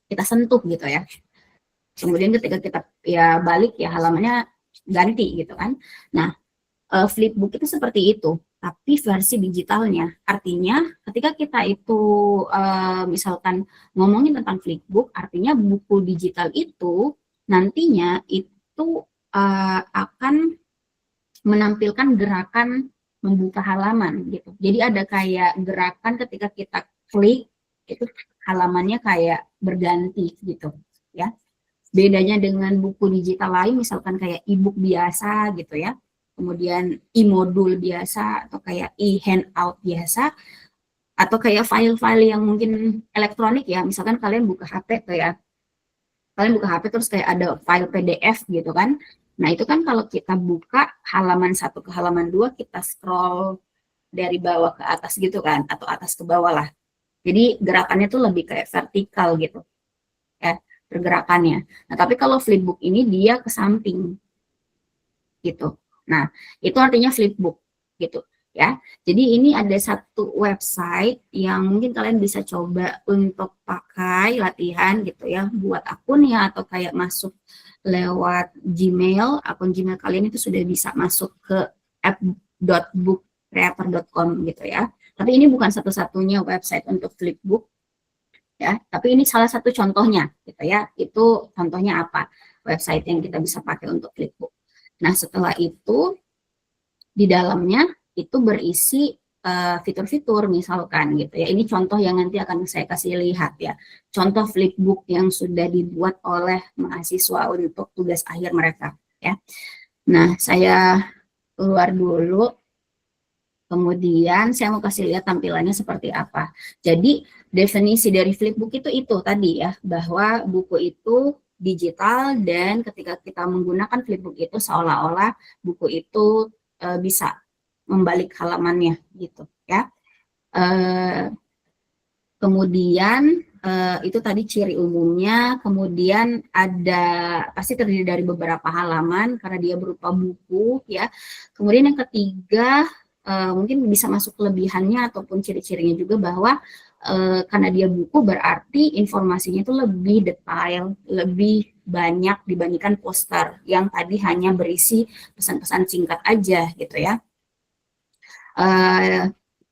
[SPEAKER 12] kita sentuh gitu ya. Kemudian ketika kita ya balik ya halamannya ganti gitu kan. Nah, flipbook itu seperti itu, tapi versi digitalnya. Artinya ketika kita itu misalkan ngomongin tentang flipbook, artinya buku digital itu nantinya itu akan menampilkan gerakan membuka halaman gitu. Jadi ada kayak gerakan ketika kita klik itu halamannya kayak berganti gitu ya. Bedanya dengan buku digital lain misalkan kayak e-book biasa gitu ya, kemudian e-modul biasa atau kayak e-handout biasa, atau kayak file-file yang mungkin elektronik ya, misalkan kalian buka HP tuh ya, kalian buka HP terus kayak ada file PDF gitu kan. Nah itu kan kalau kita buka halaman 1 ke halaman 2 kita scroll dari bawah ke atas gitu kan, atau atas ke bawah lah. Jadi gerakannya tuh lebih kayak vertikal gitu ya pergerakannya. Nah, tapi kalau flipbook ini dia ke samping gitu. Nah, itu artinya flipbook gitu ya. Jadi ini ada satu website yang mungkin kalian bisa coba untuk pakai latihan gitu ya, buat akunnya atau kayak masuk lewat Gmail, akun Gmail kalian itu sudah bisa masuk ke app.bookcreator.com gitu ya. Tapi ini bukan satu-satunya website untuk flipbook. Ya, tapi ini salah satu contohnya gitu ya. Itu contohnya apa? Website yang kita bisa pakai untuk flipbook. Nah, setelah itu di dalamnya itu berisi fitur-fitur misalkan gitu ya. Ini contoh yang nanti akan saya kasih lihat ya. Contoh flipbook yang sudah dibuat oleh mahasiswa untuk tugas akhir mereka ya. Nah, saya keluar dulu. Kemudian saya mau kasih lihat tampilannya seperti apa. Jadi definisi dari flipbook itu tadi ya, bahwa buku itu digital dan ketika kita menggunakan flipbook itu seolah-olah buku itu bisa membalik halamannya gitu ya. Kemudian itu tadi ciri umumnya, kemudian ada pasti terdiri dari beberapa halaman karena dia berupa buku ya. Kemudian yang ketiga mungkin bisa masuk kelebihannya ataupun ciri-cirinya juga bahwa karena dia buku berarti informasinya itu lebih detail, lebih banyak dibandingkan poster yang tadi hanya berisi pesan-pesan singkat aja gitu ya.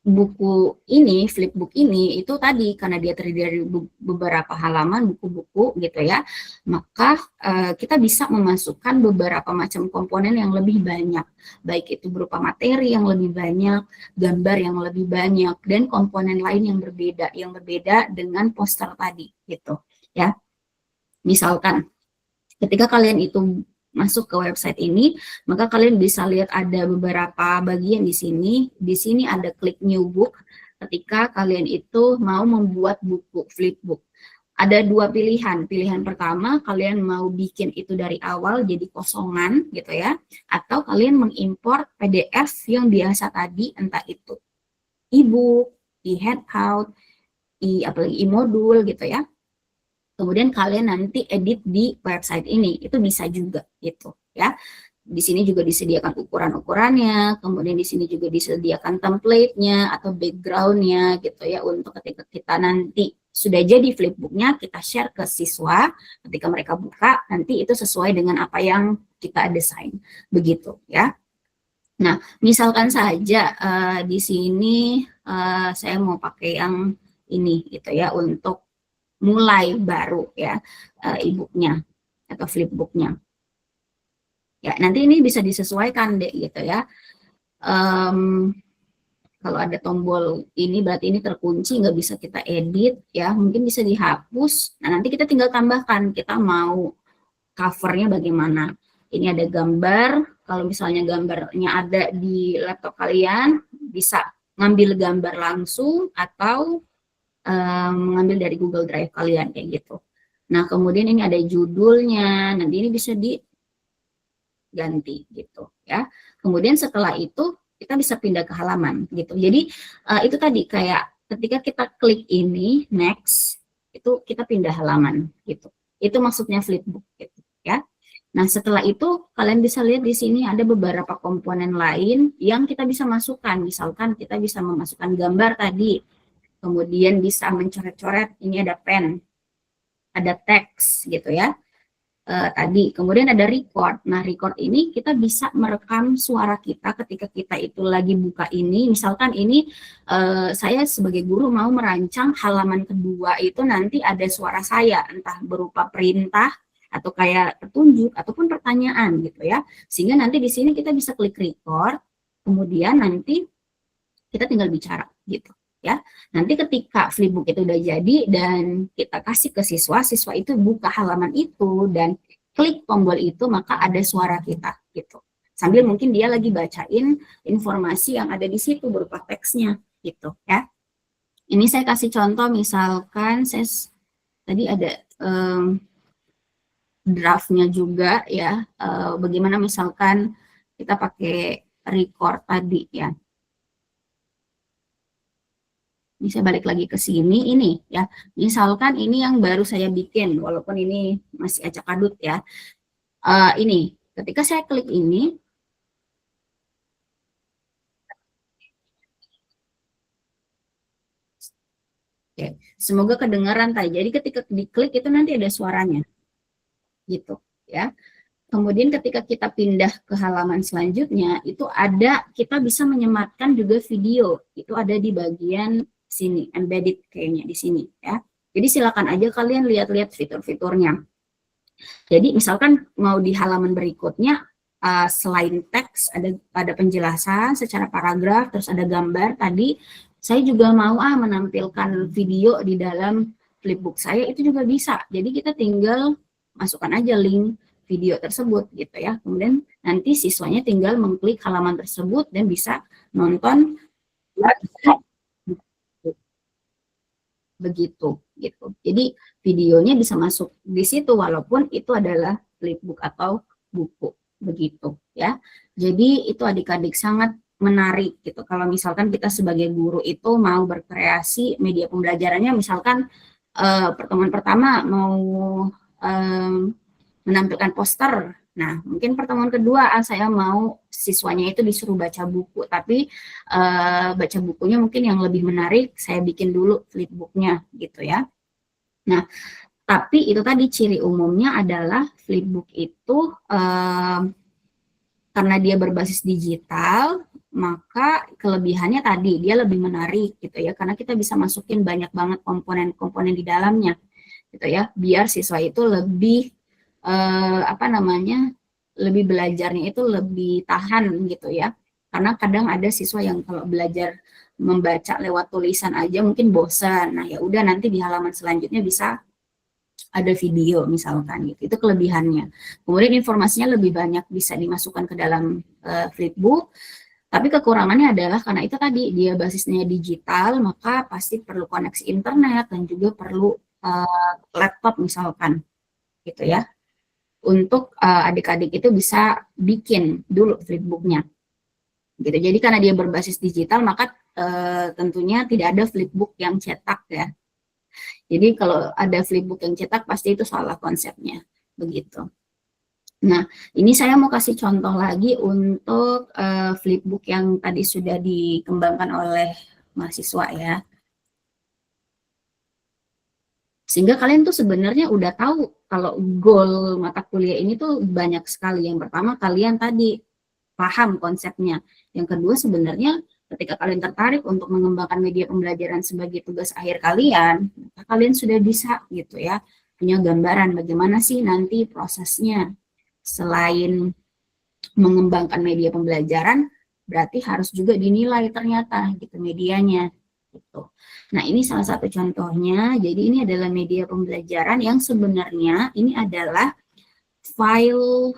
[SPEAKER 12] Buku ini, flipbook ini itu tadi karena dia terdiri dari beberapa halaman buku-buku gitu ya, maka kita bisa memasukkan beberapa macam komponen yang lebih banyak, baik itu berupa materi yang lebih banyak, gambar yang lebih banyak, dan komponen lain yang berbeda dengan poster tadi gitu ya. Misalkan ketika kalian itu masuk ke website ini, maka kalian bisa lihat ada beberapa bagian di sini. Di sini ada klik new book ketika kalian itu mau membuat buku flipbook. Ada dua pilihan. Pilihan pertama, kalian mau bikin itu dari awal jadi kosongan gitu ya, atau kalian mengimpor PDF yang biasa tadi, entah itu e-book, e-handout, apalagi e-modul gitu ya. Kemudian kalian nanti edit di website ini, itu bisa juga gitu ya. Di sini juga disediakan ukuran-ukurannya, kemudian di sini juga disediakan template-nya atau background-nya gitu ya, untuk ketika kita nanti sudah jadi flipbook-nya kita share ke siswa, ketika mereka buka nanti itu sesuai dengan apa yang kita desain begitu ya. Nah, misalkan saja di sini saya mau pakai yang ini gitu ya untuk mulai baru ya e-booknya atau flipbooknya ya, nanti ini bisa disesuaikan deh gitu ya. kalau ada tombol ini berarti ini terkunci, nggak bisa kita edit ya, mungkin bisa dihapus. Nah, nanti kita tinggal tambahkan kita mau covernya bagaimana. Ini ada gambar, kalau misalnya gambarnya ada di laptop kalian, bisa ngambil gambar langsung atau mengambil dari Google Drive kalian kayak gitu. Nah, kemudian ini ada judulnya, nanti ini bisa diganti gitu ya. Kemudian setelah itu kita bisa pindah ke halaman gitu. Jadi itu tadi kayak ketika kita klik ini next, itu kita pindah halaman gitu. Itu maksudnya flipbook gitu ya. Nah, setelah itu kalian bisa lihat di sini ada beberapa komponen lain yang kita bisa masukkan. Misalkan kita bisa memasukkan gambar tadi, kemudian bisa mencoret-coret, ini ada pen, ada teks gitu ya. Tadi, kemudian ada record. Nah, record ini kita bisa merekam suara kita ketika kita itu lagi buka ini. Misalkan ini saya sebagai guru mau merancang halaman kedua itu nanti ada suara saya, entah berupa perintah, atau kayak petunjuk ataupun pertanyaan gitu ya, sehingga nanti di sini kita bisa klik record, kemudian nanti kita tinggal bicara gitu ya. Nanti ketika flipbook itu udah jadi dan kita kasih ke siswa, siswa itu buka halaman itu dan klik tombol itu, maka ada suara kita gitu, sambil mungkin dia lagi bacain informasi yang ada di situ berupa teksnya gitu ya. Ini saya kasih contoh, misalkan saya tadi ada draftnya juga ya, bagaimana misalkan kita pakai record tadi ya. Ini saya balik lagi ke sini, ini ya, misalkan ini yang baru saya bikin, walaupun ini masih acak adut ya. Ini, ketika saya klik ini, oke, semoga kedengaran tadi. Jadi ketika diklik itu nanti ada suaranya gitu ya. Kemudian ketika kita pindah ke halaman selanjutnya itu ada, kita bisa menyematkan juga video, itu ada di bagian sini, embedded kayaknya di sini ya. Jadi silakan aja kalian lihat-lihat fitur-fiturnya. Jadi misalkan mau di halaman berikutnya, selain teks ada penjelasan secara paragraf, terus ada gambar tadi, saya juga mau menampilkan video di dalam flipbook saya, itu juga bisa. Jadi kita tinggal masukkan aja link video tersebut gitu ya. Kemudian nanti siswanya tinggal mengklik halaman tersebut dan bisa nonton begitu gitu. Jadi videonya bisa masuk di situ walaupun itu adalah flipbook atau buku begitu ya. Jadi itu adik-adik sangat menarik gitu. Kalau misalkan kita sebagai guru itu mau berkreasi media pembelajarannya, misalkan pertemuan pertama mau menampilkan poster. Nah, mungkin pertemuan kedua saya mau siswanya itu disuruh baca buku, tapi baca bukunya mungkin yang lebih menarik, saya bikin dulu flipbooknya gitu ya. Nah, tapi itu tadi ciri umumnya adalah flipbook itu karena dia berbasis digital, maka kelebihannya tadi dia lebih menarik gitu ya, karena kita bisa masukin banyak banget komponen-komponen di dalamnya gitu ya, biar siswa itu lebih lebih belajarnya itu lebih tahan gitu ya. Karena kadang ada siswa yang kalau belajar membaca lewat tulisan aja mungkin bosan. Nah, ya udah nanti di halaman selanjutnya bisa ada video misalkan gitu. Itu kelebihannya. Kemudian informasinya lebih banyak bisa dimasukkan ke dalam flipbook. Tapi kekurangannya adalah karena itu tadi dia basisnya digital, maka pasti perlu koneksi internet dan juga perlu laptop misalkan gitu ya. Untuk adik-adik itu bisa bikin dulu flipbooknya gitu. Jadi karena dia berbasis digital, maka tentunya tidak ada flipbook yang cetak ya. Jadi kalau ada flipbook yang cetak pasti itu salah konsepnya begitu. Nah, ini saya mau kasih contoh lagi untuk flipbook yang tadi sudah dikembangkan oleh mahasiswa ya. Sehingga kalian tuh sebenarnya udah tahu kalau goal mata kuliah ini tuh banyak sekali. Yang pertama, kalian tadi paham konsepnya. Yang kedua, sebenarnya ketika kalian tertarik untuk mengembangkan media pembelajaran sebagai tugas akhir kalian, maka kalian sudah bisa gitu ya, punya gambaran bagaimana sih nanti prosesnya. Selain mengembangkan media pembelajaran, berarti harus juga dinilai ternyata gitu medianya gitu. Nah, ini salah satu contohnya. Jadi ini adalah media pembelajaran yang sebenarnya ini adalah file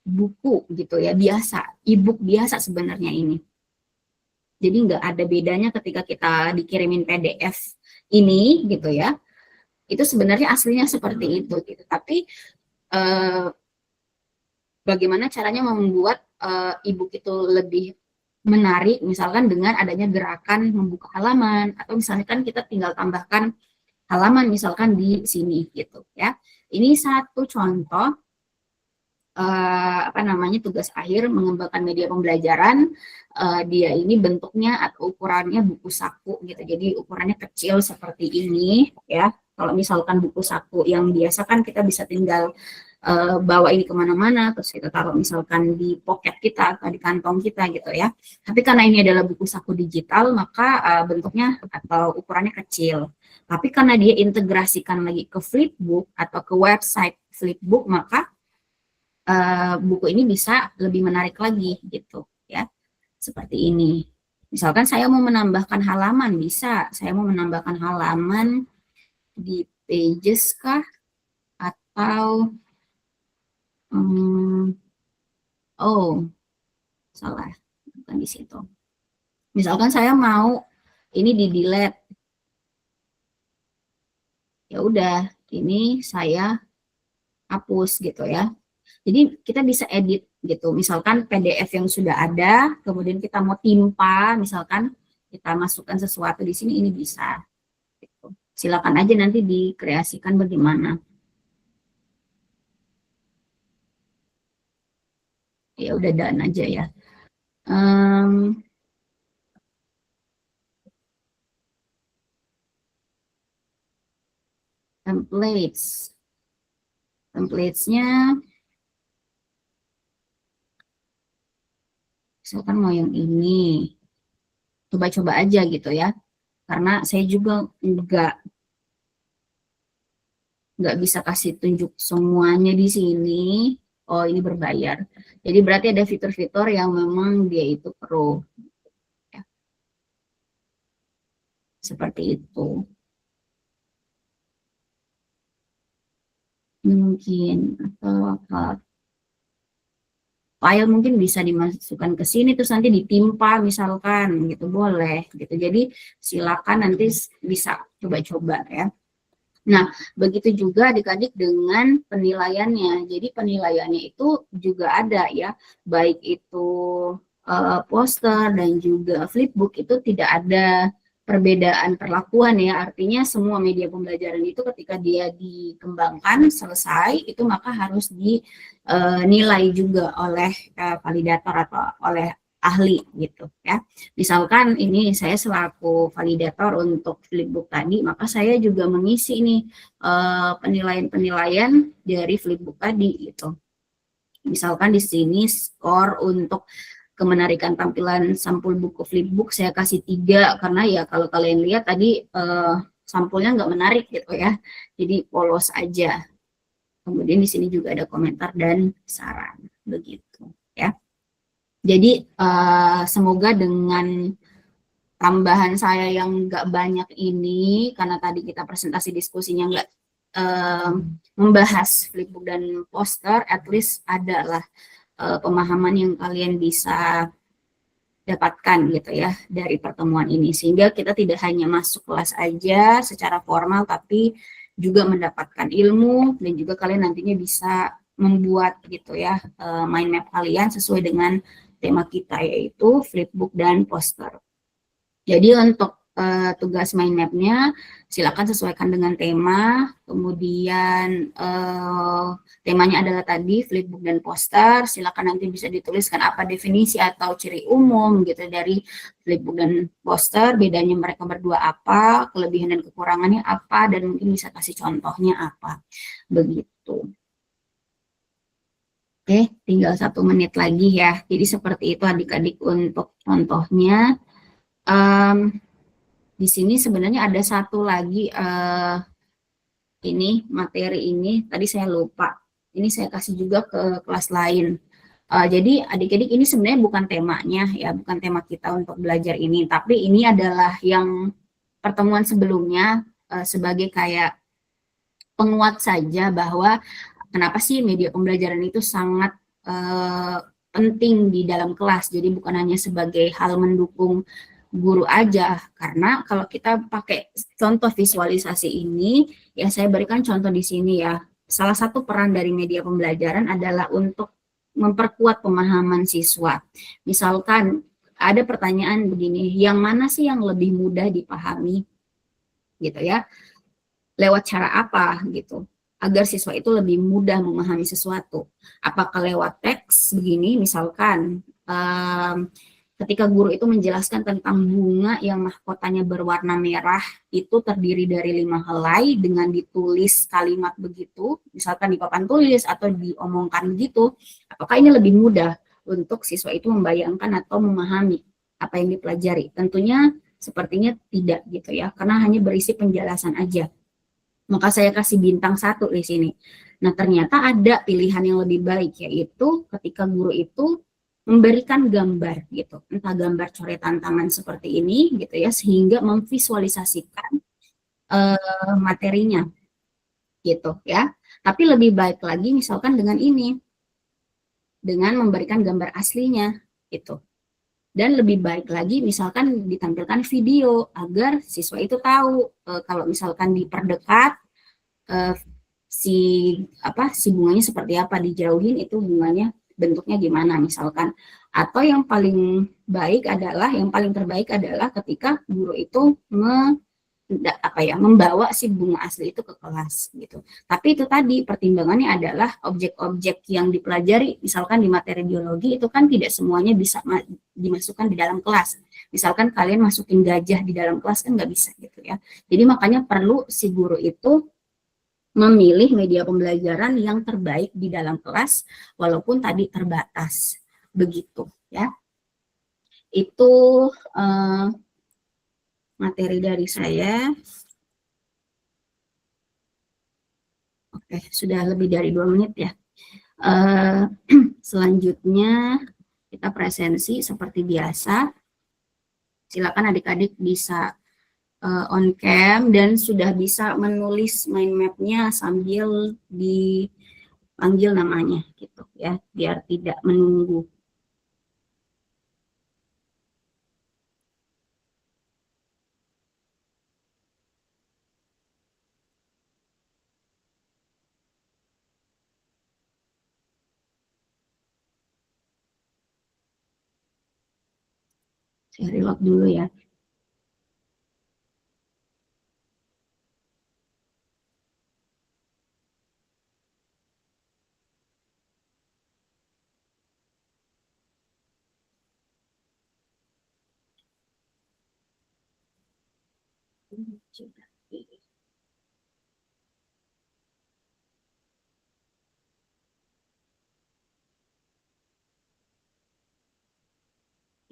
[SPEAKER 12] buku gitu ya, biasa, e-book biasa sebenarnya ini. Jadi nggak ada bedanya ketika kita dikirimin PDF ini gitu ya. Itu sebenarnya aslinya seperti itu gitu. Tapi bagaimana caranya membuat e-book itu lebih menarik, misalkan dengan adanya gerakan membuka halaman, atau misalkan kita tinggal tambahkan halaman misalkan di sini gitu ya. Ini satu contoh tugas akhir mengembangkan media pembelajaran. Dia ini bentuknya atau ukurannya buku saku gitu, jadi ukurannya kecil seperti ini ya. Kalau misalkan buku saku yang biasa kan kita bisa tinggal bawa ini kemana-mana, terus kita taruh misalkan di pocket kita atau di kantong kita gitu ya. Tapi karena ini adalah buku saku digital, maka bentuknya atau ukurannya kecil. Tapi karena dia integrasikan lagi ke Flipbook atau ke website Flipbook, maka buku ini bisa lebih menarik lagi gitu ya. Seperti ini. Misalkan saya mau menambahkan halaman, bisa. Saya mau menambahkan halaman di pages kah? Atau salah, bukan di situ. Misalkan saya mau ini di delete, ya udah, ini saya hapus gitu ya. Jadi kita bisa edit gitu. Misalkan PDF yang sudah ada, kemudian kita mau timpa, misalkan kita masukkan sesuatu di sini, ini bisa. Gitu. Silakan aja nanti dikreasikan bagaimana. Ya udah done aja ya. Templatesnya misalkan mau yang ini, coba-coba aja gitu ya, karena saya juga nggak bisa kasih tunjuk semuanya di sini. Oh, ini berbayar. Jadi berarti ada fitur-fitur yang memang dia itu pro. Ya. Seperti itu. Mungkin atau apa? File mungkin bisa dimasukkan ke sini terus nanti ditimpa misalkan gitu, boleh gitu. Jadi silakan nanti bisa coba-coba ya. Nah, begitu juga adik-adik dengan penilaiannya. Jadi penilaiannya itu juga ada ya, baik itu poster dan juga flipbook itu tidak ada perbedaan perlakuan ya. Artinya semua media pembelajaran itu ketika dia dikembangkan selesai itu maka harus dinilai juga oleh validator atau oleh ahli gitu ya. Misalkan ini saya selaku validator untuk flipbook tadi, maka saya juga mengisi ini penilaian-penilaian dari flipbook tadi gitu. Misalkan di sini skor untuk kemenarikan tampilan sampul buku flipbook saya kasih 3 karena ya kalau kalian lihat tadi sampulnya nggak menarik gitu ya. Jadi polos aja. Kemudian di sini juga ada komentar dan saran begitu ya. Jadi semoga dengan tambahan saya yang nggak banyak ini, karena tadi kita presentasi diskusinya nggak membahas flipbook dan poster, at least adalah pemahaman yang kalian bisa dapatkan gitu ya dari pertemuan ini. Sehingga kita tidak hanya masuk kelas aja secara formal, tapi juga mendapatkan ilmu dan juga kalian nantinya bisa membuat gitu ya mind map kalian sesuai dengan tema kita yaitu flipbook dan poster. Jadi untuk tugas mind map-nya silakan sesuaikan dengan tema, kemudian temanya adalah tadi flipbook dan poster, silakan nanti bisa dituliskan apa definisi atau ciri umum gitu dari flipbook dan poster, bedanya mereka berdua apa, kelebihan dan kekurangannya apa, dan mungkin bisa kasih contohnya apa, begitu. Oke, tinggal 1 menit lagi ya. Jadi seperti itu adik-adik untuk contohnya. Di sini sebenarnya ada satu lagi ini materi ini. Tadi saya lupa. Ini saya kasih juga ke kelas lain. Jadi adik-adik ini sebenarnya bukan temanya ya, bukan tema kita untuk belajar ini, tapi ini adalah yang pertemuan sebelumnya sebagai kayak penguat saja bahwa kenapa sih media pembelajaran itu sangat penting di dalam kelas. Jadi bukan hanya sebagai hal mendukung guru aja, karena kalau kita pakai contoh visualisasi ini, ya saya berikan contoh di sini ya. Salah satu peran dari media pembelajaran adalah untuk memperkuat pemahaman siswa. Misalkan ada pertanyaan begini, yang mana sih yang lebih mudah dipahami? Gitu ya. Lewat cara apa gitu? Agar siswa itu lebih mudah memahami sesuatu. Apakah lewat teks begini, misalkan ketika guru itu menjelaskan tentang bunga yang mahkotanya berwarna merah, itu terdiri dari 5 helai dengan ditulis kalimat begitu, misalkan di papan tulis atau diomongkan begitu, apakah ini lebih mudah untuk siswa itu membayangkan atau memahami apa yang dipelajari? Tentunya sepertinya tidak gitu ya, karena hanya berisi penjelasan aja. Maka saya kasih bintang 1 di sini. Nah, ternyata ada pilihan yang lebih baik, yaitu ketika guru itu memberikan gambar gitu, entah gambar coretan tangan seperti ini gitu ya, sehingga memvisualisasikan materinya gitu ya. Tapi lebih baik lagi misalkan dengan ini, dengan memberikan gambar aslinya gitu. Dan lebih baik lagi misalkan ditampilkan video agar siswa itu tahu kalau misalkan diperdekat si bunganya seperti apa, dijauhin itu bunganya bentuknya gimana misalkan. Atau yang paling terbaik adalah ketika guru itu membawa si bunga asli itu ke kelas gitu. Tapi itu tadi pertimbangannya adalah objek-objek yang dipelajari, misalkan di materi biologi itu kan tidak semuanya bisa dimasukkan di dalam kelas. Misalkan kalian masukin gajah di dalam kelas kan nggak bisa gitu ya. Jadi makanya perlu si guru itu memilih media pembelajaran yang terbaik di dalam kelas, walaupun tadi terbatas. Begitu ya. Itu materi dari saya. Oke, sudah lebih dari 2 menit ya. Selanjutnya kita presensi seperti biasa. Silakan adik-adik bisa on cam dan sudah bisa menulis mind map-nya sambil dipanggil namanya gitu ya, biar tidak menunggu. Saya reload dulu ya.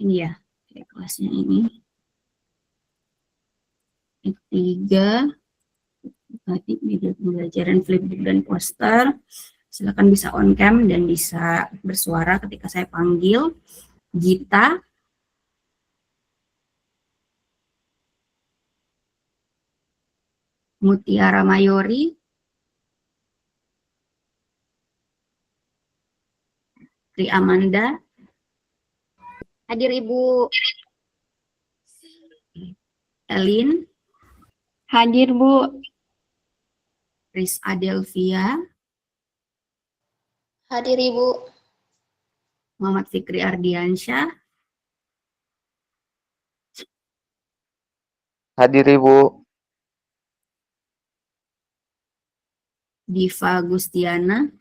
[SPEAKER 12] Ini ya, kelasnya ini. Ketiga, media pembelajaran flipbook dan poster. Silakan bisa on cam dan bisa bersuara ketika saya panggil. Gita, Mutiara Mayori, Tri Amanda.
[SPEAKER 3] Hadir Ibu.
[SPEAKER 12] Elin.
[SPEAKER 6] Hadir Bu.
[SPEAKER 12] Riz Adelvia.
[SPEAKER 10] Hadir Ibu.
[SPEAKER 12] Muhammad Fikri Ardiansyah.
[SPEAKER 13] Hadir Ibu.
[SPEAKER 12] Diva Gustiana.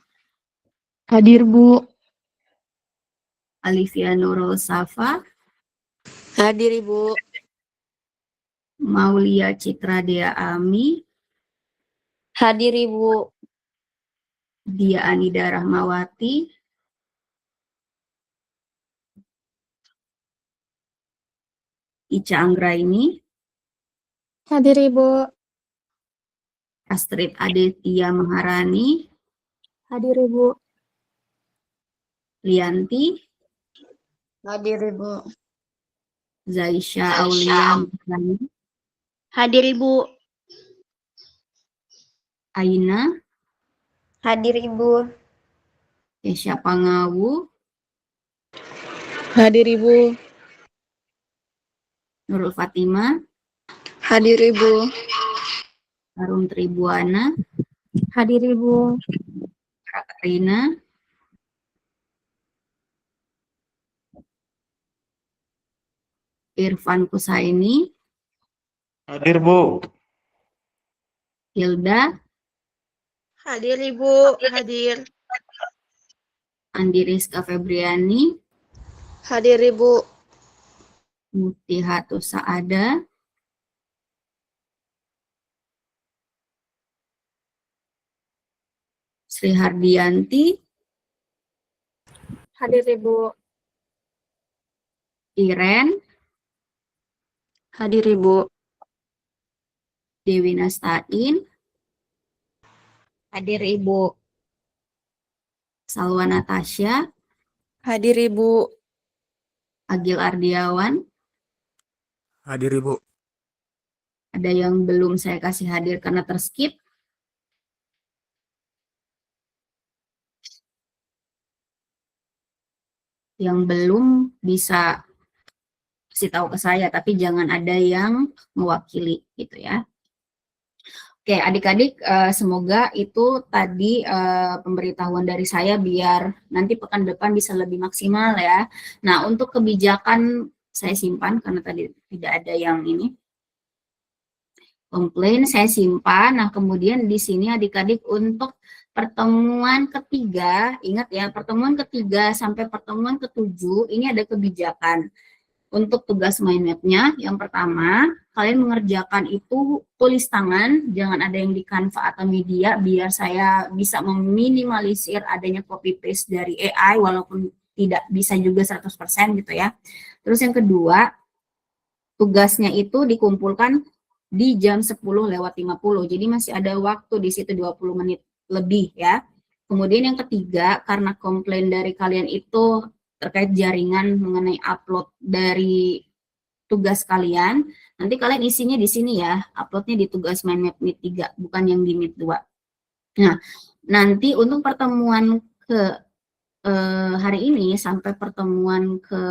[SPEAKER 9] Hadir Bu.
[SPEAKER 12] Alivia Nurul Safa.
[SPEAKER 6] Hadir Ibu.
[SPEAKER 12] Maulia Citra Dea Ami.
[SPEAKER 6] Hadir Ibu.
[SPEAKER 12] Dia Anida Rahmawati. Ica Anggraini.
[SPEAKER 8] Hadir Ibu.
[SPEAKER 12] Astrid Aditya Maharani.
[SPEAKER 8] Hadir Ibu.
[SPEAKER 12] Lianti,
[SPEAKER 10] Hadir Ibu.
[SPEAKER 12] Zaisha Aulia Mahrani,
[SPEAKER 10] Hadir Ibu.
[SPEAKER 12] Aina,
[SPEAKER 3] Hadir Ibu.
[SPEAKER 12] Kesha Pangawu,
[SPEAKER 8] Hadir Ibu.
[SPEAKER 12] Nurul Fatima,
[SPEAKER 2] Hadir Ibu.
[SPEAKER 12] Harum Tribuana,
[SPEAKER 1] Hadir Ibu.
[SPEAKER 12] Katrina, Irfan Kusaini,
[SPEAKER 7] Hadir Bu.
[SPEAKER 12] Hilda,
[SPEAKER 2] Hadir Ibu. Hadir.
[SPEAKER 12] Andi Rizka Febriani,
[SPEAKER 2] Hadir Ibu.
[SPEAKER 12] Mutihatu Saada, Sri Hardianti,
[SPEAKER 8] Hadir Ibu.
[SPEAKER 12] Iren,
[SPEAKER 2] Hadir Ibu.
[SPEAKER 12] Dewi Nastain,
[SPEAKER 3] Hadir Ibu.
[SPEAKER 12] Salwa Natasha,
[SPEAKER 8] Hadir Ibu.
[SPEAKER 12] Agil Ardiawan.
[SPEAKER 5] Hadir Ibu.
[SPEAKER 12] Ada yang belum saya kasih hadir karena terskip? Yang belum bisa kasih tahu ke saya, tapi jangan ada yang mewakili gitu ya. Oke, adik-adik, semoga itu tadi pemberitahuan dari saya biar nanti pekan depan bisa lebih maksimal ya. Nah, untuk kebijakan saya simpan karena tadi tidak ada yang ini. Komplain saya simpan. Nah, kemudian di sini adik-adik untuk pertemuan ketiga, ingat ya, pertemuan ketiga sampai pertemuan ketujuh ini ada kebijakan. Untuk tugas mind map-nya, yang pertama, kalian mengerjakan itu tulis tangan, jangan ada yang di Canva atau media, biar saya bisa meminimalisir adanya copy paste dari AI, walaupun tidak bisa juga 100% gitu ya. Terus yang kedua, tugasnya itu dikumpulkan di jam 10:50, jadi masih ada waktu di situ 20 menit lebih ya. Kemudian yang ketiga, karena komplain dari kalian itu terkait jaringan mengenai upload dari tugas kalian, nanti kalian isinya di sini ya, uploadnya di tugas mind map Meet 3, bukan yang di Meet 2. Nah, nanti untuk pertemuan ke hari ini sampai pertemuan ke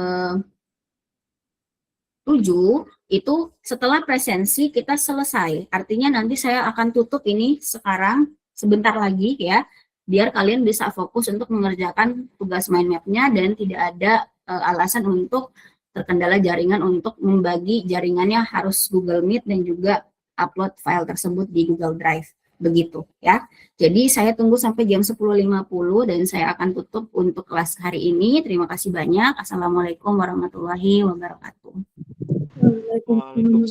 [SPEAKER 12] 7, itu setelah presensi kita selesai. Artinya nanti saya akan tutup ini sekarang, sebentar lagi ya, biar kalian bisa fokus untuk mengerjakan tugas mind map-nya dan tidak ada alasan untuk terkendala jaringan untuk membagi jaringannya harus Google Meet dan juga upload file tersebut di Google Drive. Begitu ya. Jadi saya tunggu sampai jam 10:50 dan saya akan tutup untuk kelas hari ini. Terima kasih banyak. Assalamualaikum warahmatullahi wabarakatuh.
[SPEAKER 7] Waalaikumsalam.